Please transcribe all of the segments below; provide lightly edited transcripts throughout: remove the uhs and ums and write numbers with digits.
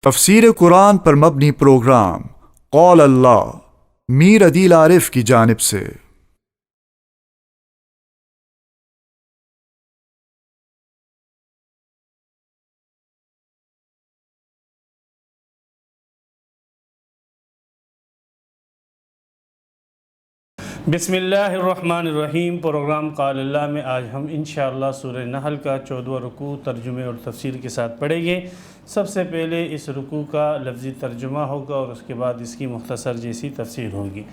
تفسیر قرآن پر مبنی پروگرام قول اللہ میر عدیل عارف کی جانب سے۔ بسم اللہ الرحمن الرحیم۔ پروگرام قول اللہ میں آج ہم انشاءاللہ سورہ نحل کا 14واں رکوع ترجمے اور تفسیر کے ساتھ پڑھیں گے۔ سب سے پہلے اس رکوع کا لفظی ترجمہ ہوگا اور اس کے بعد اس کی مختصر جیسی تفسیر ہوگی۔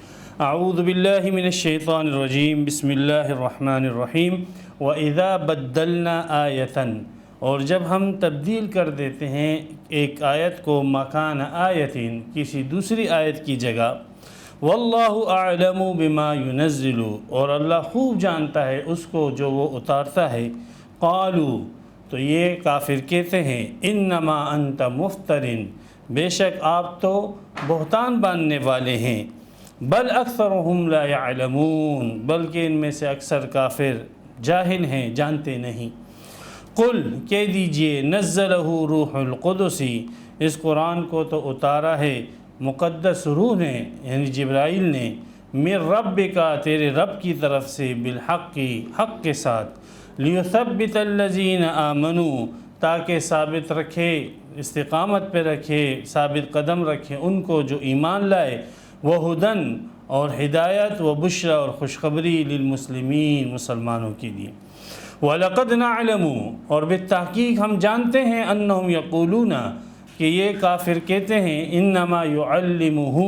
اعوذ باللہ من الشیطان الرجیم، بسم اللہ الرحمن الرحیم۔ وَإِذَا بَدَّلْنَا آیَةً، اور جب ہم تبدیل کر دیتے ہیں ایک آیت کو مکان آیتین، کسی دوسری آیت کی جگہ، واللہ اعلم بما ینزل، اور اللہ خوب جانتا ہے اس کو جو وہ اتارتا ہے، قالوا، تو یہ کافر کہتے ہیں، انما انت مفترن، بے شک آپ تو بہتان باندھنے والے ہیں، بل اکثرهم لا يعلمون، بلکہ ان میں سے اکثر کافر جاہل ہیں، جانتے نہیں۔ قل، کہہ دیجئے، نزلہ روح القدس، اس قرآن کو تو اتارا ہے مقدس روح نے، یعنی جبرائیل نے، من ربک، تیرے رب کی طرف سے، بالحق، حق کے ساتھ، لیثبت الذین آمنوا، تاکہ ثابت رکھے، استقامت پہ رکھے، ثابت قدم رکھے ان کو جو ایمان لائے، وہدن، اور ہدایت، وبشرا، اور خوشخبری، للمسلمین، مسلمانوں کے لیے۔ وَلَقَدْ نَعْلَمُ، اور بالتحقیق ہم جانتے ہیں، أَنَّهُمْ يَقُولُونَ، کہ یہ کافر کہتے ہیں، انما یعلمہ،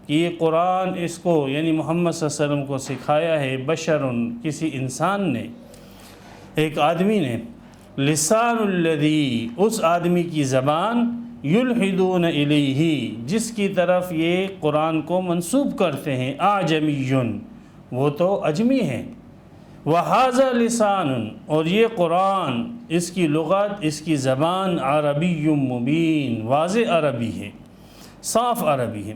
کہ یہ قرآن اس کو یعنی محمد صلی اللہ علیہ وسلم کو سکھایا ہے، بشرٌ، کسی انسان نے، ایک آدمی نے، لسان الذی، اس آدمی کی زبان، یلحدون الیہ، جس کی طرف یہ قرآن کو منسوب کرتے ہیں، اعجمی، وہ تو اجمی ہیں، وَهَذَا لِسَانٌ، اور یہ قرآن، اس کی لغت، اس کی زبان، عربی مبین، واضح عربی ہے، صاف عربی ہے۔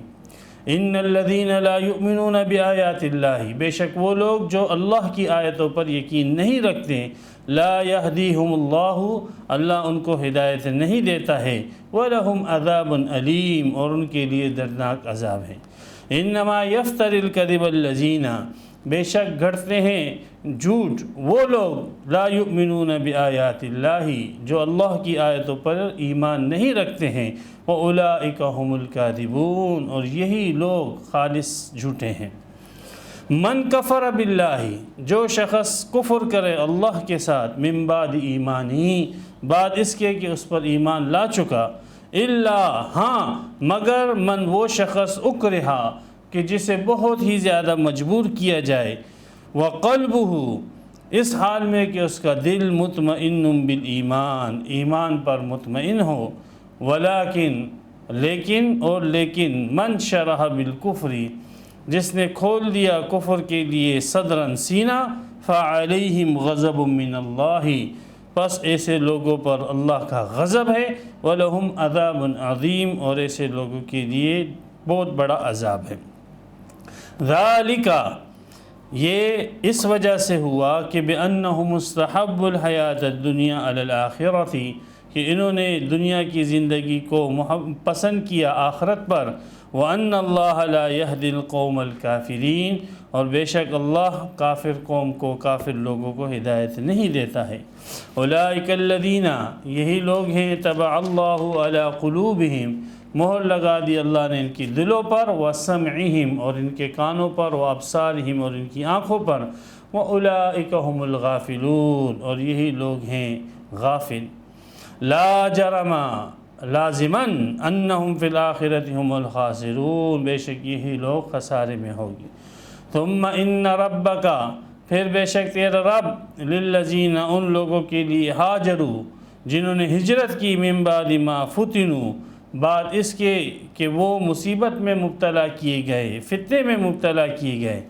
ان الذین لا یؤمنون بآیات اللہ، بے شک وہ لوگ جو اللہ کی آیتوں پر یقین نہیں رکھتے، لا یہدیہم اللہ، اللہ ان کو ہدایت نہیں دیتا ہے، وَلَهُمْ عَذَابٌ علیم، اور ان کے لیے دردناک عذاب ہے۔ انما یفتر الکذب الذین، بے شک گھڑتے ہیں جھوٹ وہ لوگ، لا یؤمنون بآیات اللہ، جو اللہ کی آیتوں پر ایمان نہیں رکھتے ہیں، وَأُولَئِكَ هُمُ الْكَاذِبُونَ، اور یہی لوگ خالص جھوٹے ہیں۔ من کفر باللہ، جو شخص کفر کرے اللہ کے ساتھ، من بعد ایمانی، بعد اس کے کہ اس پر ایمان لا چکا، الا، ہاں مگر، من وہ شخص اکرہا، کہ جسے بہت ہی زیادہ مجبور کیا جائے، وقلبہ، اس حال میں کہ اس کا دل، مطمئن بالایمان، ایمان پر مطمئن ہو، ولیکن، لیکن، اور لیکن، من شرح بالکفر، جس نے کھول دیا کفر کے لیے صدرن، سینہ، فعلیہم غضب من اللہ، پس ایسے لوگوں پر اللہ کا غضب ہے، وَلَهُمْ عَذَابٌ عَظِيمٌ، اور ایسے لوگوں کے لیے بہت بڑا عذاب ہے۔ ذالک، یہ اس وجہ سے ہوا کہ بِأَنَّهُمْ مُسْتَحَبُّ الْحَيَاةَ الدُّنْيَا عَلَى الْآخِرَةِ، کہ انہوں نے دنیا کی زندگی کو پسند کیا آخرت پر، وَأَنَّ اللَّهَ لَا يَهْدِي الْقَوْمَ الْكَافِرِينَ، اور بے شک اللہ کافر قوم کو، کافر لوگوں کو ہدایت نہیں دیتا ہے۔ أُولَئِكَ الَّذِينَ، یہی لوگ ہیں، طبع اللہ علی قلوبہم، مہر لگا دی اللہ نے ان کی دلوں پر، وَسَمْعِهِمْ، اور ان کے کانوں پر، وَأَبْصَارِهِمْ، اور ان کی آنکھوں پر، وَأُولَئِكَ هُمُ الْغَافِلُونَ، اور یہی لوگ ہیں غافل۔ لا جرم، لازماً، انہم فی الآخرۃ ہم الخاسرون، بے شک یہی لوگ خسارے میں ہوگی۔ ثم ان ربک، پھر بے شک تیرا رب، للذین، ان لوگوں کے لیے، ہاجروا، جنہوں نے ہجرت کی، من بعد ما فتنوا، بعد اس کے کہ وہ مصیبت میں مبتلا کیے گئے، فتنے میں مبتلا کیے گئے،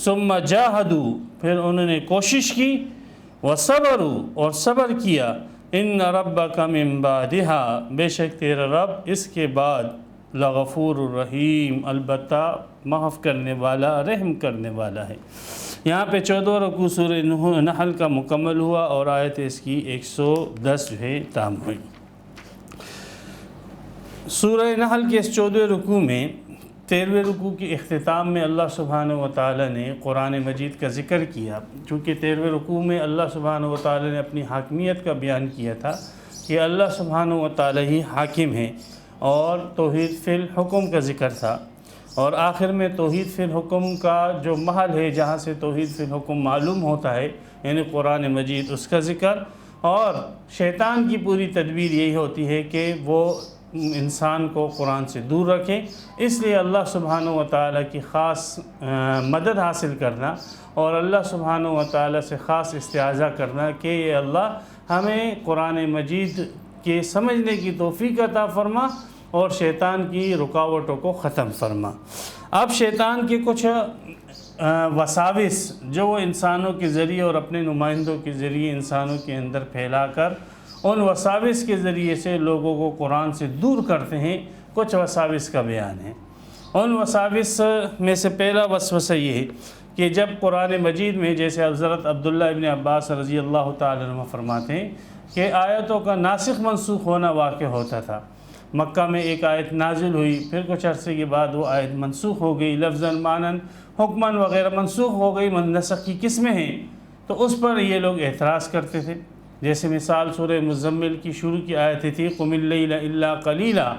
ثم جاہدوا، پھر انہوں نے کوشش کی، وصبروا، اور صبر کیا، ان ربک من بعدها، بے شک تیرا رب اس کے بعد، لغفور الرحیم، البتہ معاف کرنے والا، رحم کرنے والا ہے۔ یہاں پہ 14واں رکوع سورہ نحل کا مکمل ہوا اور آیت اس کی 110 جو ہے تام ہوئی۔ سورہ نحل کے اس 14ویں رکوع میں 13ویں رکوع کی اختتام میں اللہ سبحانہ و تعالی نے قرآن مجید کا ذکر کیا، چونکہ 13ویں رکوع میں اللہ سبحانہ و تعالی نے اپنی حاکمیت کا بیان کیا تھا کہ اللہ سبحانہ و تعالی ہی حاکم ہے، اور توحید فی الحکم کا ذکر تھا، اور آخر میں توحید فی الحکم کا جو محل ہے جہاں سے توحید فی الحکم معلوم ہوتا ہے یعنی قرآن مجید، اس کا ذکر، اور شیطان کی پوری تدبیر یہی ہوتی ہے کہ وہ انسان کو قرآن سے دور رکھے، اس لیے اللہ سبحانہ و تعالیٰ کی خاص مدد حاصل کرنا اور اللہ سبحانہ و تعالیٰ سے خاص استعاذہ کرنا کہ اے اللہ ہمیں قرآن مجید کے سمجھنے کی توفیق عطا فرما اور شیطان کی رکاوٹوں کو ختم فرما۔ اب شیطان کے کچھ وساوس جو وہ انسانوں کے ذریعے اور اپنے نمائندوں کے ذریعے انسانوں کے اندر پھیلا کر ان وساوس کے ذریعے سے لوگوں کو قرآن سے دور کرتے ہیں، کچھ وساوس کا بیان ہے۔ ان وساوس میں سے پہلا وسوسہ یہ ہے کہ جب قرآن مجید میں، جیسے حضرت عبداللہ ابن عباس رضی اللہ تعالی عنہ فرماتے ہیں کہ آیتوں کا ناسخ منسوخ ہونا واقع ہوتا تھا، مکہ میں ایک آیت نازل ہوئی، پھر کچھ عرصے کے بعد وہ آیت منسوخ ہو گئی، لفظاً معناً حکماً وغیرہ منسوخ ہو گئی، نسخ کی قسمیں ہیں، تو اس پر یہ لوگ اعتراض کرتے تھے۔ جیسے مثال سورہ مزمل کی شروع کی آیتیں تھی قم اللیل الا قلیلا،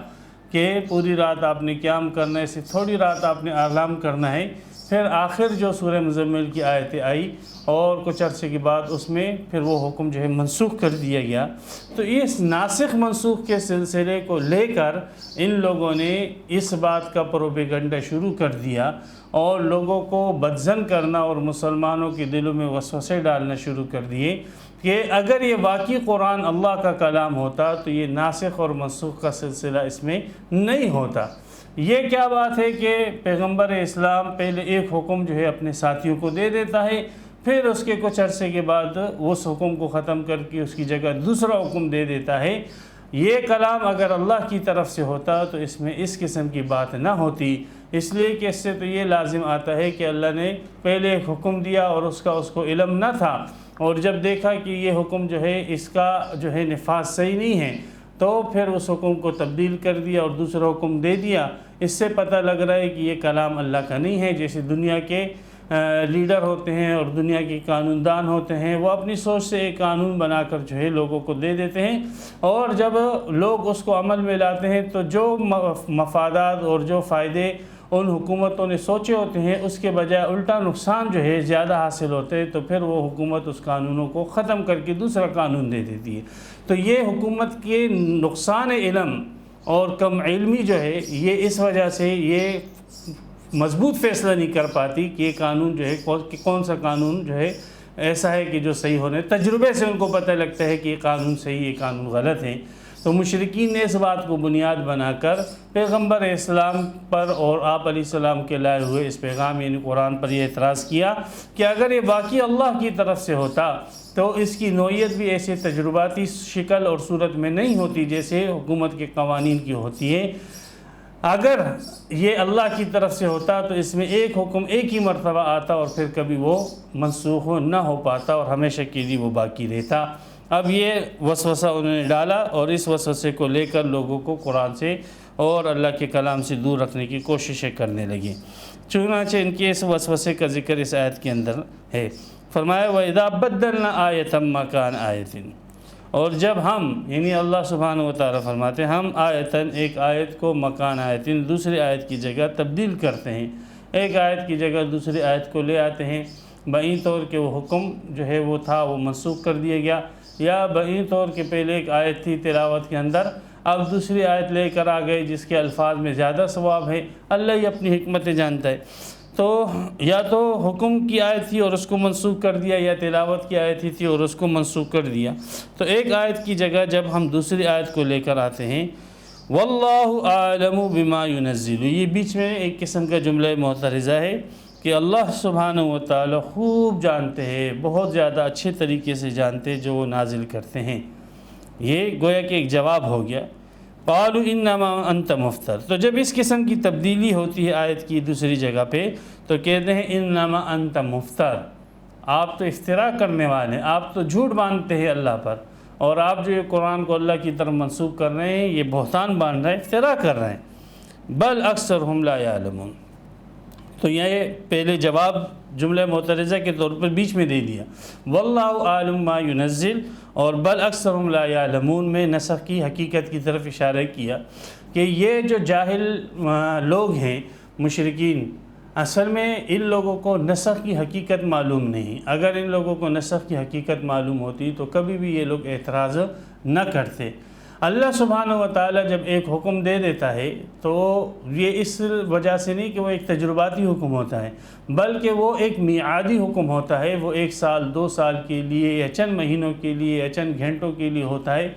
کہ پوری رات آپ نے قیام کرنا ہے، صرف تھوڑی رات آپ نے آرام کرنا ہے۔ پھر آخر جو سورہ مزمل کی آیتیں آئی اور کچھ عرصے کے بعد اس میں پھر وہ حکم جو ہے منسوخ کر دیا گیا۔ تو اس ناسخ منسوخ کے سلسلے کو لے کر ان لوگوں نے اس بات کا پروپیگنڈا شروع کر دیا اور لوگوں کو بدظن کرنا اور مسلمانوں کے دلوں میں وسوسے ڈالنا شروع کر دیے کہ اگر یہ واقعی قرآن اللہ کا کلام ہوتا تو یہ ناسخ اور منسوخ کا سلسلہ اس میں نہیں ہوتا۔ یہ کیا بات ہے کہ پیغمبر اسلام پہلے ایک حکم جو ہے اپنے ساتھیوں کو دے دیتا ہے، پھر اس کے کچھ عرصے کے بعد اس حکم کو ختم کر کے اس کی جگہ دوسرا حکم دے دیتا ہے۔ یہ کلام اگر اللہ کی طرف سے ہوتا تو اس میں اس قسم کی بات نہ ہوتی، اس لیے کہ اس سے تو یہ لازم آتا ہے کہ اللہ نے پہلے ایک حکم دیا اور اس کا اس کو علم نہ تھا، اور جب دیکھا کہ یہ حکم جو ہے اس کا جو ہے نفاذ صحیح نہیں ہے تو پھر اس حکم کو تبدیل کر دیا اور دوسرا حکم دے دیا۔ اس سے پتہ لگ رہا ہے کہ یہ کلام اللہ کا نہیں ہے۔ جیسے دنیا کے لیڈر ہوتے ہیں اور دنیا کے قانون دان ہوتے ہیں، وہ اپنی سوچ سے ایک قانون بنا کر جو ہے لوگوں کو دے دیتے ہیں، اور جب لوگ اس کو عمل میں لاتے ہیں تو جو مفادات اور جو فائدے ان حکومتوں نے سوچے ہوتے ہیں اس کے بجائے الٹا نقصان جو ہے زیادہ حاصل ہوتے ہیں، تو پھر وہ حکومت اس قانونوں کو ختم کر کے دوسرا قانون دے دیتی ہے۔ تو یہ حکومت کے نقصان علم اور کم علمی جو ہے یہ اس وجہ سے یہ مضبوط فیصلہ نہیں کر پاتی کہ یہ قانون جو ہے کہ کون سا قانون جو ہے ایسا ہے کہ جو صحیح ہونے، تجربے سے ان کو پتہ لگتا ہے کہ یہ قانون صحیح، یہ قانون غلط ہے۔ تو مشرکین نے اس بات کو بنیاد بنا کر پیغمبر اسلام پر اور آپ علیہ السلام کے لائے ہوئے اس پیغام یعنی قرآن پر یہ اعتراض کیا کہ اگر یہ واقعی اللہ کی طرف سے ہوتا تو اس کی نوعیت بھی ایسے تجرباتی شکل اور صورت میں نہیں ہوتی جیسے حکومت کے قوانین کی ہوتی ہے۔ اگر یہ اللہ کی طرف سے ہوتا تو اس میں ایک حکم ایک ہی مرتبہ آتا اور پھر کبھی وہ منسوخ نہ ہو پاتا اور ہمیشہ کے لیے وہ باقی رہتا۔ اب یہ وسوسہ انہوں نے ڈالا اور اس وسوسے کو لے کر لوگوں کو قرآن سے اور اللہ کے کلام سے دور رکھنے کی کوششیں کرنے لگے۔ چنانچہ ان کے اس وسوسے کا ذکر اس آیت کے اندر ہے۔ فرمایا وَإِذَا بَدَّلْنَا آیَةً مَّكَانَ آیَةٍ، اور جب ہم یعنی اللہ سبحانہ و تعالیٰ فرماتے ہیں ہم آیتاً ایک آیت کو مکان آیتن دوسری آیت کی جگہ تبدیل کرتے ہیں، ایک آیت کی جگہ دوسری آیت کو لے آتے ہیں، بعین طور کہ وہ حکم جو ہے وہ تھا وہ منسوخ کر دیا گیا، یا بعین طور کہ پہلے ایک آیت تھی تلاوت کے اندر اب دوسری آیت لے کر آ گئے جس کے الفاظ میں زیادہ ثواب ہے، اللہ ہی اپنی حکمتیں جانتا ہے۔ تو یا تو حکم کی آیت تھی اور اس کو منسوخ کر دیا، یا تلاوت کی آیت تھی اور اس کو منسوخ کر دیا۔ تو ایک آیت کی جگہ جب ہم دوسری آیت کو لے کر آتے ہیں واللہ اعلم بما ينزل، یہ بیچ میں ایک قسم کا جملہ معترضہ ہے کہ اللہ سبحانہ و تعالی خوب جانتے ہیں، بہت زیادہ اچھے طریقے سے جانتے ہیں جو وہ نازل کرتے ہیں۔ یہ گویا کہ ایک جواب ہو گیا۔ قالوا انما انت مفتر، تو جب اس قسم کی تبدیلی ہوتی ہے آیت کی دوسری جگہ پہ تو کہتے ہیں انما انت مفتر، آپ تو افتراء کرنے والے ہیں، آپ تو جھوٹ باندھتے ہیں اللہ پر، اور آپ جو یہ قرآن کو اللہ کی طرف منسوب کر رہے ہیں، یہ بہتان باندھ رہے ہیں، افتراء کر رہے ہیں۔ بل اکثرہم لا یعلمون، تو یہ پہلے جواب جملہ معترضہ کے طور پر بیچ میں دے دیا۔ واللہ عالم ما ینزل، اور بل اکثرہم لا یعلمون میں نسخ کی حقیقت کی طرف اشارہ کیا کہ یہ جو جاہل لوگ ہیں مشرکین، اصل میں ان لوگوں کو نسخ کی حقیقت معلوم نہیں۔ اگر ان لوگوں کو نسخ کی حقیقت معلوم ہوتی تو کبھی بھی یہ لوگ اعتراض نہ کرتے۔ اللہ سبحانہ و تعالیٰ جب ایک حکم دے دیتا ہے تو یہ اس وجہ سے نہیں کہ وہ ایک تجرباتی حکم ہوتا ہے، بلکہ وہ ایک میعادی حکم ہوتا ہے۔ وہ 1 سال 2 سال کے لیے یا چند مہینوں کے لیے یا چند گھنٹوں کے لیے ہوتا ہے،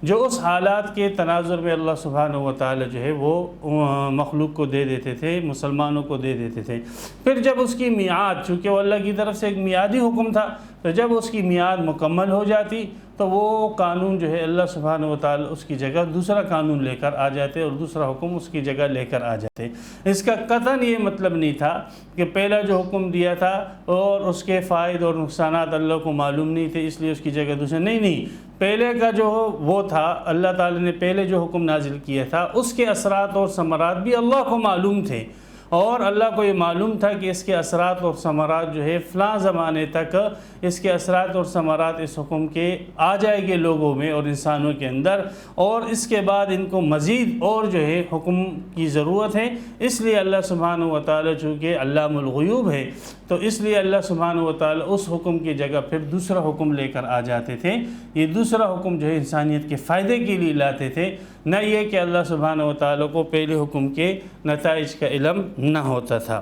جو اس حالات کے تناظر میں اللہ سبحانہ و تعالیٰ جو ہے وہ مخلوق کو دے دیتے تھے، مسلمانوں کو دے دیتے تھے۔ پھر جب اس کی میعاد، چونکہ وہ اللہ کی طرف سے ایک میعادی حکم تھا، تو جب اس کی میعاد مکمل ہو جاتی تو وہ قانون جو ہے اللہ سبحانہ و تعالیٰ اس کی جگہ دوسرا قانون لے کر آ جاتے اور دوسرا حکم اس کی جگہ لے کر آ جاتے۔ اس کا قطعاً یہ مطلب نہیں تھا کہ پہلا جو حکم دیا تھا اور اس کے فائد اور نقصانات اللہ کو معلوم نہیں تھے اس لیے اس کی جگہ دوسرا، نہیں، پہلے کا جو وہ تھا، اللہ تعالیٰ نے پہلے جو حکم نازل کیا تھا اس کے اثرات اور ثمرات بھی اللہ کو معلوم تھے، اور اللہ کو یہ معلوم تھا کہ اس کے اثرات اور ثمرات جو ہے فلاں زمانے تک اس کے اثرات اور ثمرات اس حکم کے آ جائے گے لوگوں میں اور انسانوں کے اندر، اور اس کے بعد ان کو مزید اور جو ہے حکم کی ضرورت ہے۔ اس لیے اللہ سبحانہ و تعالیٰ چونکہ علام الغیوب ہے تو اس لیے اللہ سبحانہ و تعالیٰ اس حکم کی جگہ پھر دوسرا حکم لے کر آ جاتے تھے۔ یہ دوسرا حکم جو ہے انسانیت کے فائدے کے لیے لاتے تھے، نہ یہ کہ اللہ سبحانہ و تعالیٰ کو پہلے حکم کے نتائج کا علم نہ ہوتا تھا۔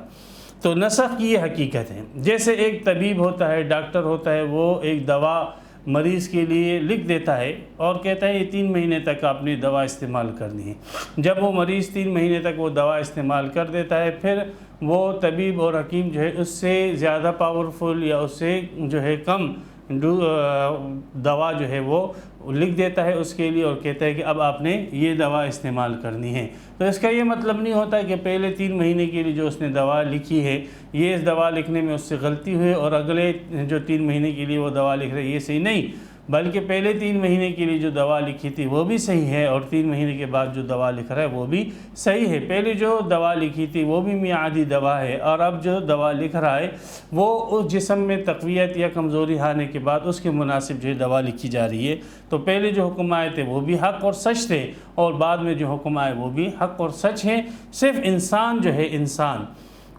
تو نسخ کی یہ حقیقت ہے۔ جیسے ایک طبیب ہوتا ہے، ڈاکٹر ہوتا ہے، وہ ایک دوا مریض کے لیے لکھ دیتا ہے اور کہتا ہے یہ 3 مہینے تک آپ نے دوا استعمال کرنی ہے۔ جب وہ مریض 3 مہینے تک وہ دوا استعمال کر دیتا ہے، پھر وہ طبیب اور حکیم جو ہے اس سے زیادہ پاورفل یا اس سے جو ہے کم دوا جو ہے وہ لکھ دیتا ہے اس کے لیے اور کہتا ہے کہ اب آپ نے یہ دوا استعمال کرنی ہے۔ تو اس کا یہ مطلب نہیں ہوتا کہ پہلے 3 مہینے کے لیے جو اس نے دوا لکھی ہے یہ اس دوا لکھنے میں اس سے غلطی ہوئی اور اگلے جو 3 مہینے کے لیے وہ دوا لکھ رہے یہ صحیح نہیں، بلکہ پہلے 3 مہینے کے لیے جو دوا لکھی تھی وہ بھی صحیح ہے اور 3 مہینے کے بعد جو دوا لکھ رہا ہے وہ بھی صحیح ہے۔ پہلے جو دوا لکھی تھی وہ بھی میعادی دوا ہے، اور اب جو دوا لکھ رہا ہے وہ اس جسم میں تقویت یا کمزوری آنے کے بعد اس کے مناسب جو دوا لکھی جا رہی ہے۔ تو پہلے جو حکم آئے تھے وہ بھی حق اور سچ تھے، اور بعد میں جو حکم آئے وہ بھی حق اور سچ ہیں۔ صرف انسان جو ہے، انسان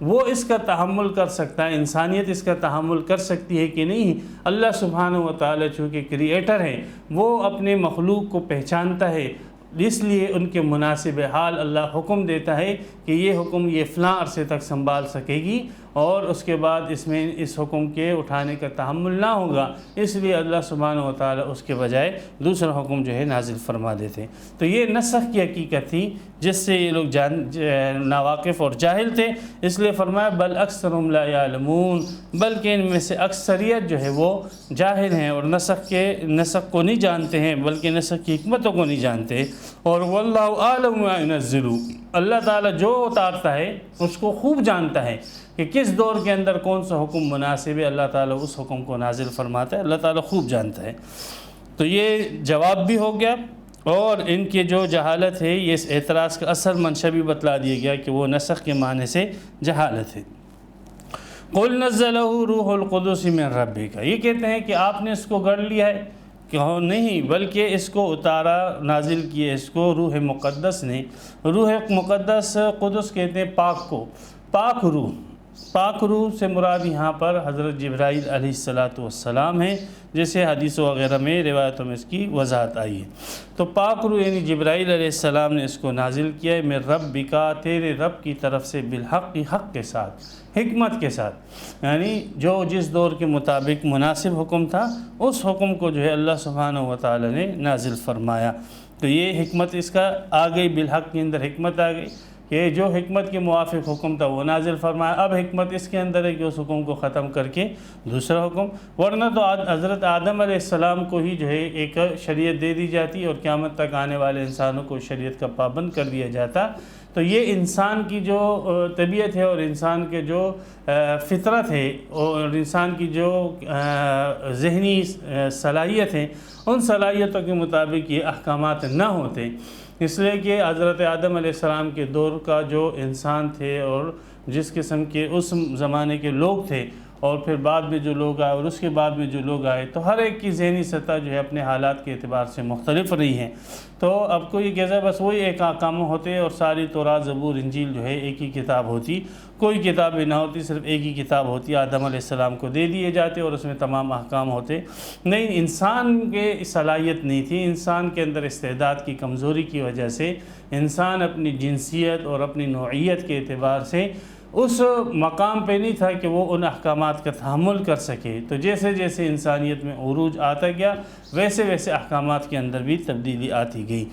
وہ اس کا تحمل کر سکتا ہے، انسانیت اس کا تحمل کر سکتی ہے کہ نہیں۔ اللہ سبحانہ و تعالیٰ چونکہ کریٹر ہے، وہ اپنے مخلوق کو پہچانتا ہے، اس لیے ان کے مناسب حال اللہ حکم دیتا ہے کہ یہ حکم یہ فلاں عرصے تک سنبھال سکے گی، اور اس کے بعد اس میں اس حکم کے اٹھانے کا تحمل نہ ہوگا، اس لیے اللہ سبحانہ و تعالیٰ اس کے بجائے دوسرا حکم جو ہے نازل فرما دیتے۔ تو یہ نسخ کی حقیقت تھی جس سے یہ لوگ ناواقف اور جاہل تھے، اس لیے فرمایا بل اکثرہم لا یعلمون، بلکہ ان میں سے اکثریت جو ہے وہ جاہل ہیں اور نسخ کو نہیں جانتے ہیں، بلکہ نسخ کی حکمتوں کو نہیں جانتے۔ اور واللہ اعلم ما ینزل، اللہ تعالیٰ جو اتارتا ہے اس کو خوب جانتا ہے کہ کس دور کے اندر کون سا حکم مناسب ہے، اللہ تعالیٰ اس حکم کو نازل فرماتا ہے، اللہ تعالیٰ خوب جانتا ہے۔ تو یہ جواب بھی ہو گیا، اور ان کی جو جہالت ہے یہ اس اعتراض کا اصل منشا بھی بتلا دیا گیا کہ وہ نسخ کے معنی سے جہالت ہے۔ قل نزلہ روح القدس من ربک، یہ کہتے ہیں کہ آپ نے اس کو گڑھ لیا ہے، کہ نہیں، بلکہ اس کو اتارا، نازل کیا اس کو روح مقدس نے۔ روح مقدس، قدس کہتے ہیں پاک کو، پاک روح۔ پاک روح سے مراد یہاں پر حضرت جبرائیل علیہ السلام ہیں، جیسے حدیث وغیرہ میں روایتوں میں اس کی وضاحت آئی ہے۔ تو پاک روح یعنی جبرائیل علیہ السلام نے اس کو نازل کیا ہے، من ربک، تیرے رب کی طرف سے، بالحق، حق کے ساتھ، حکمت کے ساتھ، یعنی جو جس دور کے مطابق مناسب حکم تھا اس حکم کو جو ہے اللہ سبحانہ و تعالی نے نازل فرمایا۔ تو یہ حکمت اس کا آ گئی، بالحق کے اندر حکمت آ گئی کہ جو حکمت کے موافق حکم تھا وہ نازل فرمایا۔ اب حکمت اس کے اندر ہے کہ اس حکم کو ختم کر کے دوسرا حکم، ورنہ تو حضرت آدم علیہ السلام کو ہی جو ہے ایک شریعت دے دی جاتی اور قیامت تک آنے والے انسانوں کو شریعت کا پابند کر دیا جاتا، تو یہ انسان کی جو طبیعت ہے اور انسان کے جو فطرت ہے اور انسان کی جو ذہنی صلاحیت ہے، ان صلاحیتوں کے مطابق یہ احکامات نہ ہوتے، اس لیے کہ حضرت آدم علیہ السلام کے دور کا جو انسان تھے اور جس قسم کے اس زمانے کے لوگ تھے، اور پھر بعد میں جو لوگ آئے اور اس کے بعد میں جو لوگ آئے، تو ہر ایک کی ذہنی سطح جو ہے اپنے حالات کے اعتبار سے مختلف رہی ہے۔ تو اب کوئی کہتا ہے بس وہی ایک احکام ہوتے اور ساری تورات زبور انجیل جو ہے ایک ہی کتاب ہوتی، کوئی کتاب بھی نہ ہوتی، صرف ایک ہی کتاب ہوتی، آدم علیہ السلام کو دے دیے جاتے اور اس میں تمام احکام ہوتے۔ نہیں، انسان کے صلاحیت نہیں تھی، انسان کے اندر استعداد کی کمزوری کی وجہ سے انسان اپنی جنسیت اور اپنی نوعیت کے اعتبار سے اس مقام پہ نہیں تھا کہ وہ ان احکامات کا تحمل کر سکے۔ تو جیسے جیسے انسانیت میں عروج آتا گیا، ویسے ویسے احکامات کے اندر بھی تبدیلی آتی گئی۔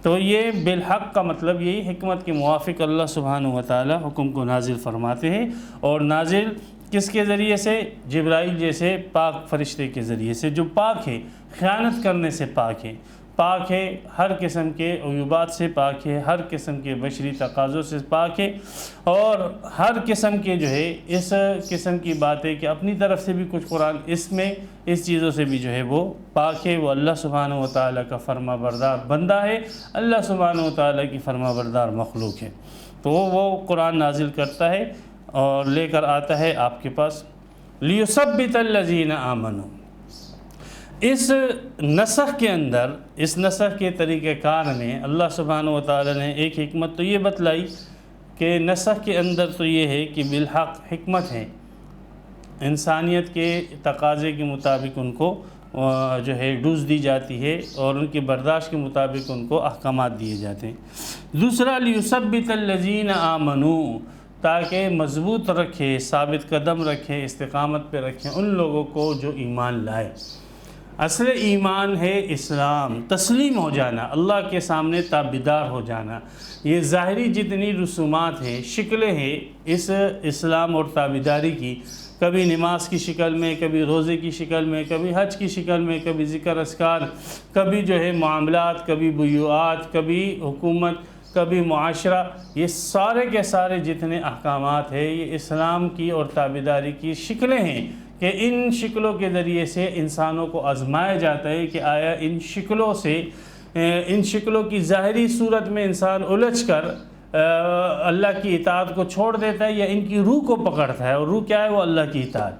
تو یہ بالحق کا مطلب یہی حکمت کے موافق اللہ سبحانہ وتعالی حکم کو نازل فرماتے ہیں، اور نازل کس کے ذریعے سے؟ جبرائیل جیسے پاک فرشتے کے ذریعے سے، جو پاک ہے، خیانت کرنے سے پاک ہے، پاک ہے ہر قسم کے عیوبات سے، پاک ہے ہر قسم کے بشری تقاضوں سے پاک ہے، اور ہر قسم کے جو ہے اس قسم کی بات ہے کہ اپنی طرف سے بھی کچھ قرآن اس چیزوں سے بھی جو ہے وہ پاک ہے۔ وہ اللہ سبحانہ وتعالی کا فرما بردار بندہ ہے، اللہ سبحانہ وتعالی کی فرما بردار مخلوق ہے۔ تو وہ قرآن نازل کرتا ہے اور لے کر آتا ہے آپ کے پاس، لِيُثَبِّتَ الَّذِينَ آمَنُوا۔ اس نسخ کے اندر، اس نسخ کے طریقہ کار میں اللہ سبحانہ وتعالی نے ایک حکمت تو یہ بتلائی کہ نسخ کے اندر تو یہ ہے کہ بالحق حکمت ہے، انسانیت کے تقاضے کے مطابق ان کو جو ہے ڈوز دی جاتی ہے اور ان کی برداشت کے مطابق ان کو احکامات دیے جاتے ہیں۔ دوسرا لِيُثَبِّتَ الَّذِينَ آمَنُوا، تاکہ مضبوط رکھے، ثابت قدم رکھے، استقامت پہ رکھیں ان لوگوں کو جو ایمان لائے۔ اصل ایمان ہے اسلام، تسلیم ہو جانا، اللہ کے سامنے تابعدار ہو جانا۔ یہ ظاہری جتنی رسومات ہیں، شکلیں ہیں اس اسلام اور تابعداری کی، کبھی نماز کی شکل میں، کبھی روزے کی شکل میں، کبھی حج کی شکل میں، کبھی ذکر اذکار، کبھی جو ہے معاملات، کبھی بیوعات، کبھی حکومت، کبھی معاشرہ، یہ سارے کے سارے جتنے احکامات ہیں یہ اسلام کی اور تابعداری کی شکلیں ہیں کہ ان شکلوں کے ذریعے سے انسانوں کو آزمایا جاتا ہے کہ آیا ان شکلوں سے، ان شکلوں کی ظاہری صورت میں انسان الجھ کر اللہ کی اطاعت کو چھوڑ دیتا ہے یا ان کی روح کو پکڑتا ہے، اور روح کیا ہے؟ وہ اللہ کی اطاعت،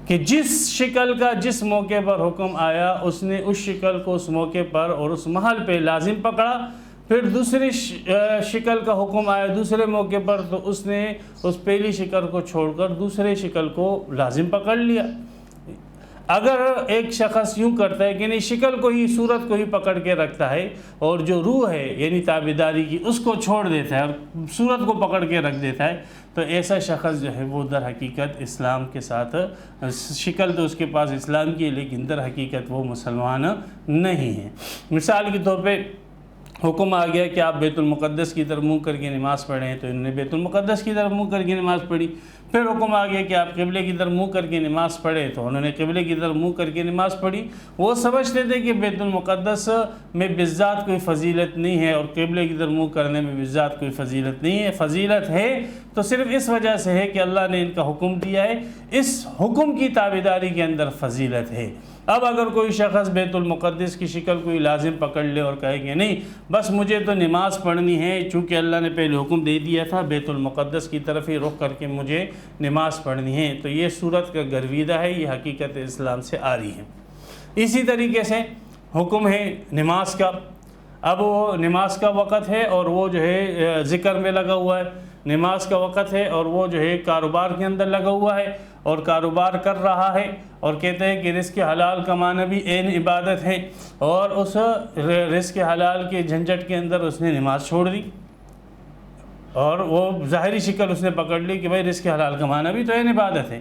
کہ جس شکل کا جس موقع پر حکم آیا اس نے اس شکل کو اس موقع پر اور اس محل پہ لازم پکڑا، پھر دوسری شکل کا حکم آیا دوسرے موقع پر تو اس نے اس پہلی شکل کو چھوڑ کر دوسرے شکل کو لازم پکڑ لیا۔ اگر ایک شخص یوں کرتا ہے کہ نہیں، شکل کو ہی، صورت کو ہی پکڑ کے رکھتا ہے اور جو روح ہے یعنی تابعداری کی اس کو چھوڑ دیتا ہے اور صورت کو پکڑ کے رکھ دیتا ہے، تو ایسا شخص جو ہے وہ در حقیقت اسلام کے ساتھ، شکل تو اس کے پاس اسلام کی ہے لیکن در حقیقت وہ مسلمان نہیں ہے۔ مثال کے طور پہ حکم آ گیا کہ آپ بیت المقدس کی طرف منہ کر کے نماز پڑھیں، تو انہوں نے بیت المقدس کی طرف منہ کر کے نماز پڑھی۔ پھر حکم آ گیا کہ آپ قبلے کی طرف منہ کر کے نماز پڑھیں، تو انہوں نے قبلے کی طرف منہ کر کے نماز پڑھی۔ وہ سمجھتے تھے کہ بیت المقدس میں بالذات کوئی فضیلت نہیں ہے اور قبلے کی طرف منہ کرنے میں بالذات کوئی فضیلت نہیں ہے۔ فضیلت ہے تو صرف اس وجہ سے ہے کہ اللہ نے ان کا حکم دیا ہے، اس حکم کی تابعداری کے اندر فضیلت ہے۔ اب اگر کوئی شخص بیت المقدس کی شکل کوئی لازم پکڑ لے اور کہے کہ نہیں بس مجھے تو نماز پڑھنی ہے، چونکہ اللہ نے پہلے حکم دے دیا تھا بیت المقدس کی طرف ہی رخ کر کے مجھے نماز پڑھنی ہے، تو یہ صورت کا گرویدہ ہے، یہ حقیقت اسلام سے آ رہی ہے۔ اسی طریقے سے حکم ہے نماز کا، اب وہ نماز کا وقت ہے اور وہ جو ہے ذکر میں لگا ہوا ہے، نماز کا وقت ہے اور وہ جو ہے کاروبار کے اندر لگا ہوا ہے اور کاروبار کر رہا ہے اور کہتے ہیں کہ رزق حلال کمانا بھی عین عبادت ہے، اور اس رزق حلال کے جھنجھٹ کے اندر اس نے نماز چھوڑ دی اور وہ ظاہری شکل اس نے پکڑ لی کہ بھائی رزق حلال کمانا بھی تو عین عبادت ہے۔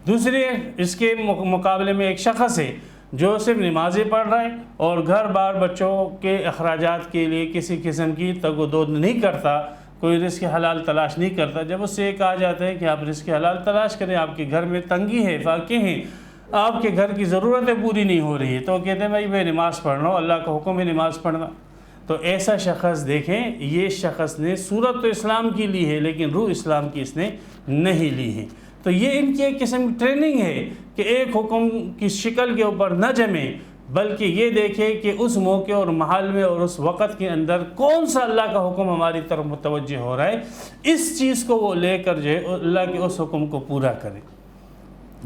دوسری اس کے مقابلے میں ایک شخص ہے جو صرف نمازیں پڑھ رہا ہے اور گھر بار بچوں کے اخراجات کے لیے کسی قسم کی تگ و دو نہیں کرتا، کوئی رزق حلال تلاش نہیں کرتا۔ جب اس سے یہ کہا جاتا ہے کہ آپ رزق حلال تلاش کریں، آپ کے گھر میں تنگی ہے، فاقے ہیں، آپ کے گھر کی ضرورتیں پوری نہیں ہو رہی ہے، تو کہتے ہیں بھائی میں نماز پڑھ رہا ہوں، اللہ کا حکم ہے نماز پڑھنا۔ تو ایسا شخص دیکھیں، یہ شخص نے صورت تو اسلام کی لی ہے لیکن روح اسلام کی اس نے نہیں لی ہے۔ تو یہ ان کی ایک قسم کی ٹریننگ ہے کہ ایک حکم کی شکل کے اوپر نہ جمیں، بلکہ یہ دیکھیں کہ اس موقع اور محل میں اور اس وقت کے اندر کون سا اللہ کا حکم ہماری طرف متوجہ ہو رہا ہے، اس چیز کو وہ لے کر جو ہے اللہ کے اس حکم کو پورا کرے۔